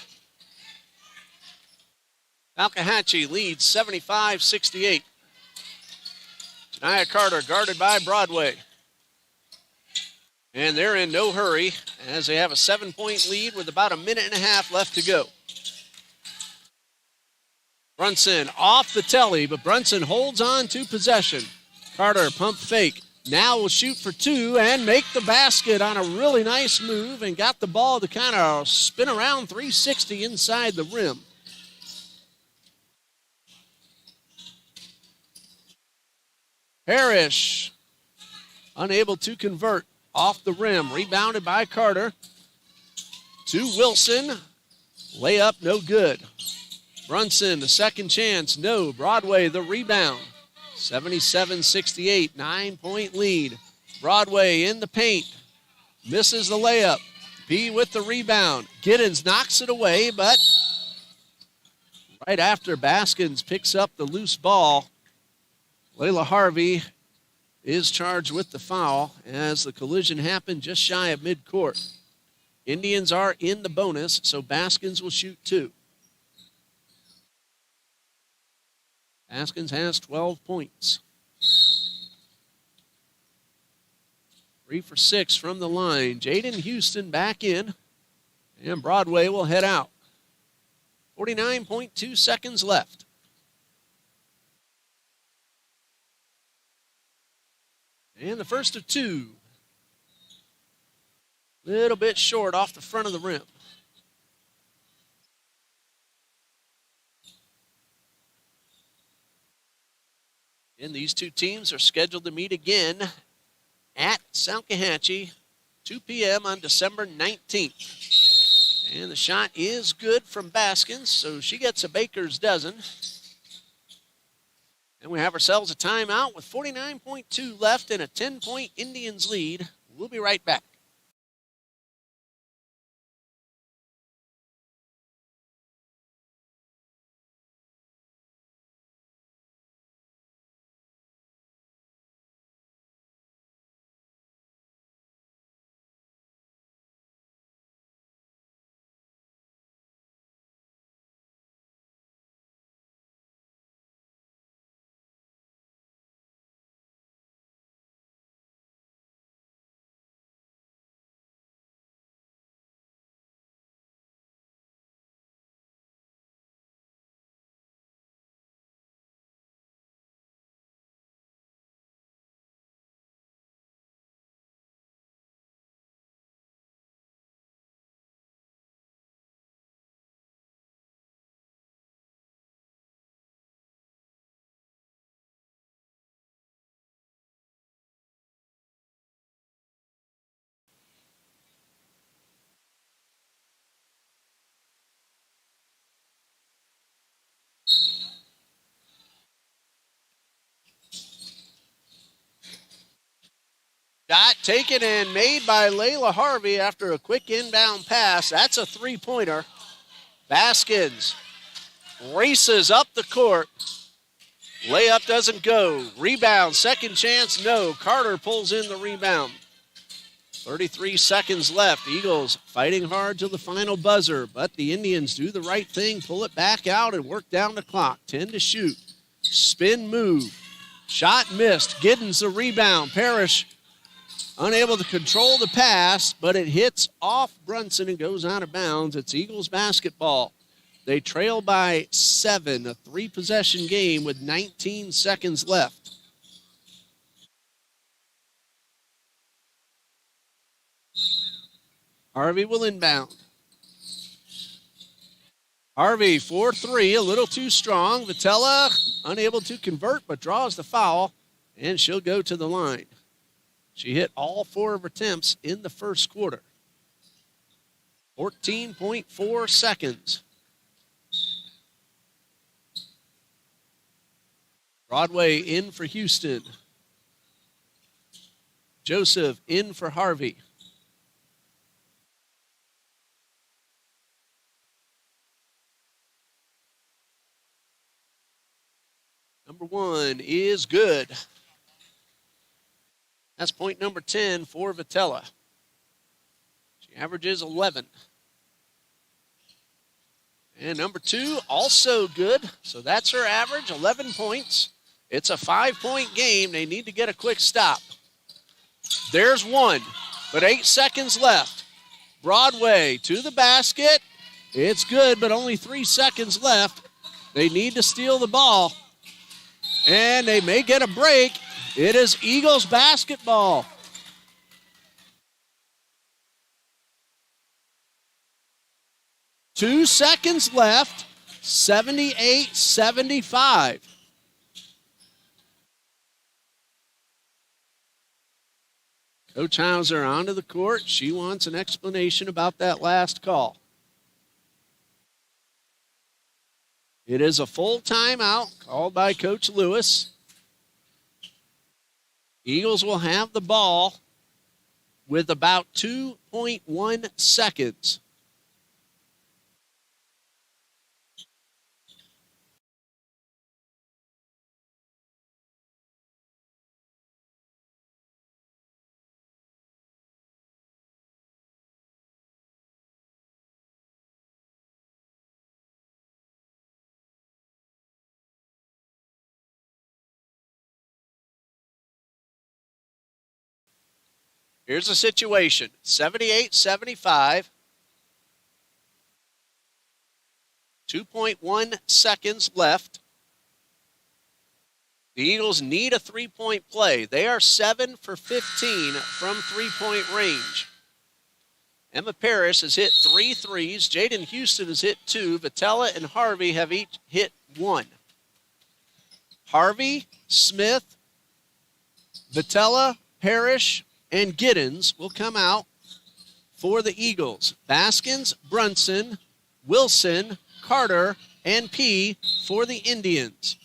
Salkehatchie leads 75-68. Janiah Carter guarded by Broadway. And they're in no hurry as they have a 7-point lead with about a minute and a half left to go. Brunson off the telly, but Brunson holds on to possession. Carter pump fake. Now will shoot for two and make the basket on a really nice move and got the ball to kind of spin around 360 inside the rim. Parrish unable to convert off the rim. Rebounded by Carter. To Wilson. Layup no good. Brunson, the second chance. No. Broadway, the rebound. 77-68, 9-point lead. Broadway in the paint. Misses the layup. P with the rebound. Giddens knocks it away, but right after Baskins picks up the loose ball, Layla Harvey is charged with the foul as the collision happened just shy of midcourt. Indians are in the bonus, so Baskins will shoot two. Baskins has 12 points. 3 for 6 from the line. Jaden Houston back in, and Broadway will head out. 49.2 seconds left. And the first of two. Little bit short off the front of the rim. And these two teams are scheduled to meet again at Salkehatchie, 2 p.m. on December 19th. And the shot is good from Baskins, so she gets a baker's dozen. And we have ourselves a timeout with 49.2 left and a 10-point Indians lead. We'll be right back. Shot taken and made by Layla Harvey after a quick inbound pass. That's a three-pointer. Baskins races up the court. Layup doesn't go. Rebound, second chance, no. Carter pulls in the rebound. 33 seconds left. Eagles fighting hard till the final buzzer, but the Indians do the right thing, pull it back out and work down the clock. 10 to shoot. Spin move. Shot missed. Giddens the rebound. Parrish unable to control the pass, but it hits off Brunson and goes out of bounds. It's Eagles basketball. They trail by 7, a 3-possession game with 19 seconds left. Harvey will inbound. Harvey, 4-3, a little too strong. Vitella unable to convert, but draws the foul, and she'll go to the line. She hit all 4 of her attempts in the first quarter. 14.4 seconds. Broadway in for Houston. Joseph in for Harvey. Number 1 is good. That's point number 10 for Vitella. She averages 11. And number 2, also good. So that's her average, 11 points. It's a 5-point game. They need to get a quick stop. There's 1, but 8 seconds left. Broadway to the basket. It's good, but only 3 seconds left. They need to steal the ball. And they may get a break. It is Eagles basketball. Two seconds left, 78-75. Coach Hauser onto the court. She wants an explanation about that last call. It is a full timeout called by Coach Lewis. Eagles will have the ball with about 2.1 seconds. Here's the situation, 78-75. 2.1 seconds left. The Eagles need a three-point play. They are 7 for 15 from three-point range. Emma Parrish has hit 3 threes. Jaden Houston has hit 2. Vitella and Harvey have each hit 1. Harvey, Smith, Vitella, Parrish, and Giddens will come out for the Eagles. Baskins, Brunson, Wilson, Carter, and P for the Indians.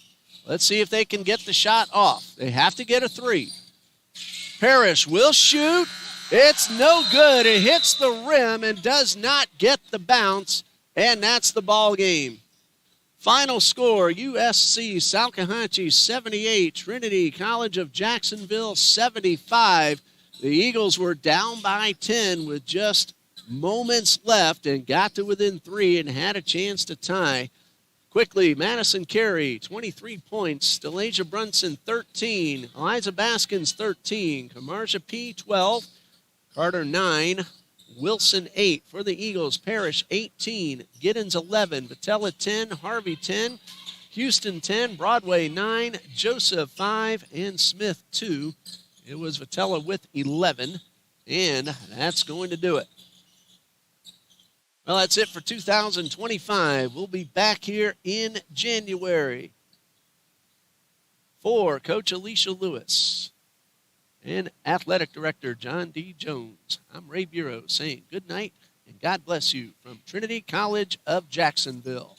Let's see if they can get the shot off. They have to get a 3. Parrish will shoot. It's no good. It hits the rim and does not get the bounce, and that's the ball game. Final score, USC Salkehatchie 78, Trinity College of Jacksonville 75. The Eagles were down by 10 with just moments left and got to within 3 and had a chance to tie. Quickly, Madison Carey, 23 points. Delasia Brunson, 13. Eliza Baskins, 13. Kamarsha P, 12. Carter, 9. Wilson, 8. For the Eagles, Parrish, 18. Giddens, 11. Vitella, 10. Harvey, 10. Houston, 10. Broadway, 9. Joseph, 5. And Smith, 2. It was Vitella with 11, and that's going to do it. Well, that's it for 2025. We'll be back here in January. For Coach Alicia Lewis and Athletic Director John D. Jones, I'm Ray Bureau saying good night and God bless you from Trinity College of Jacksonville.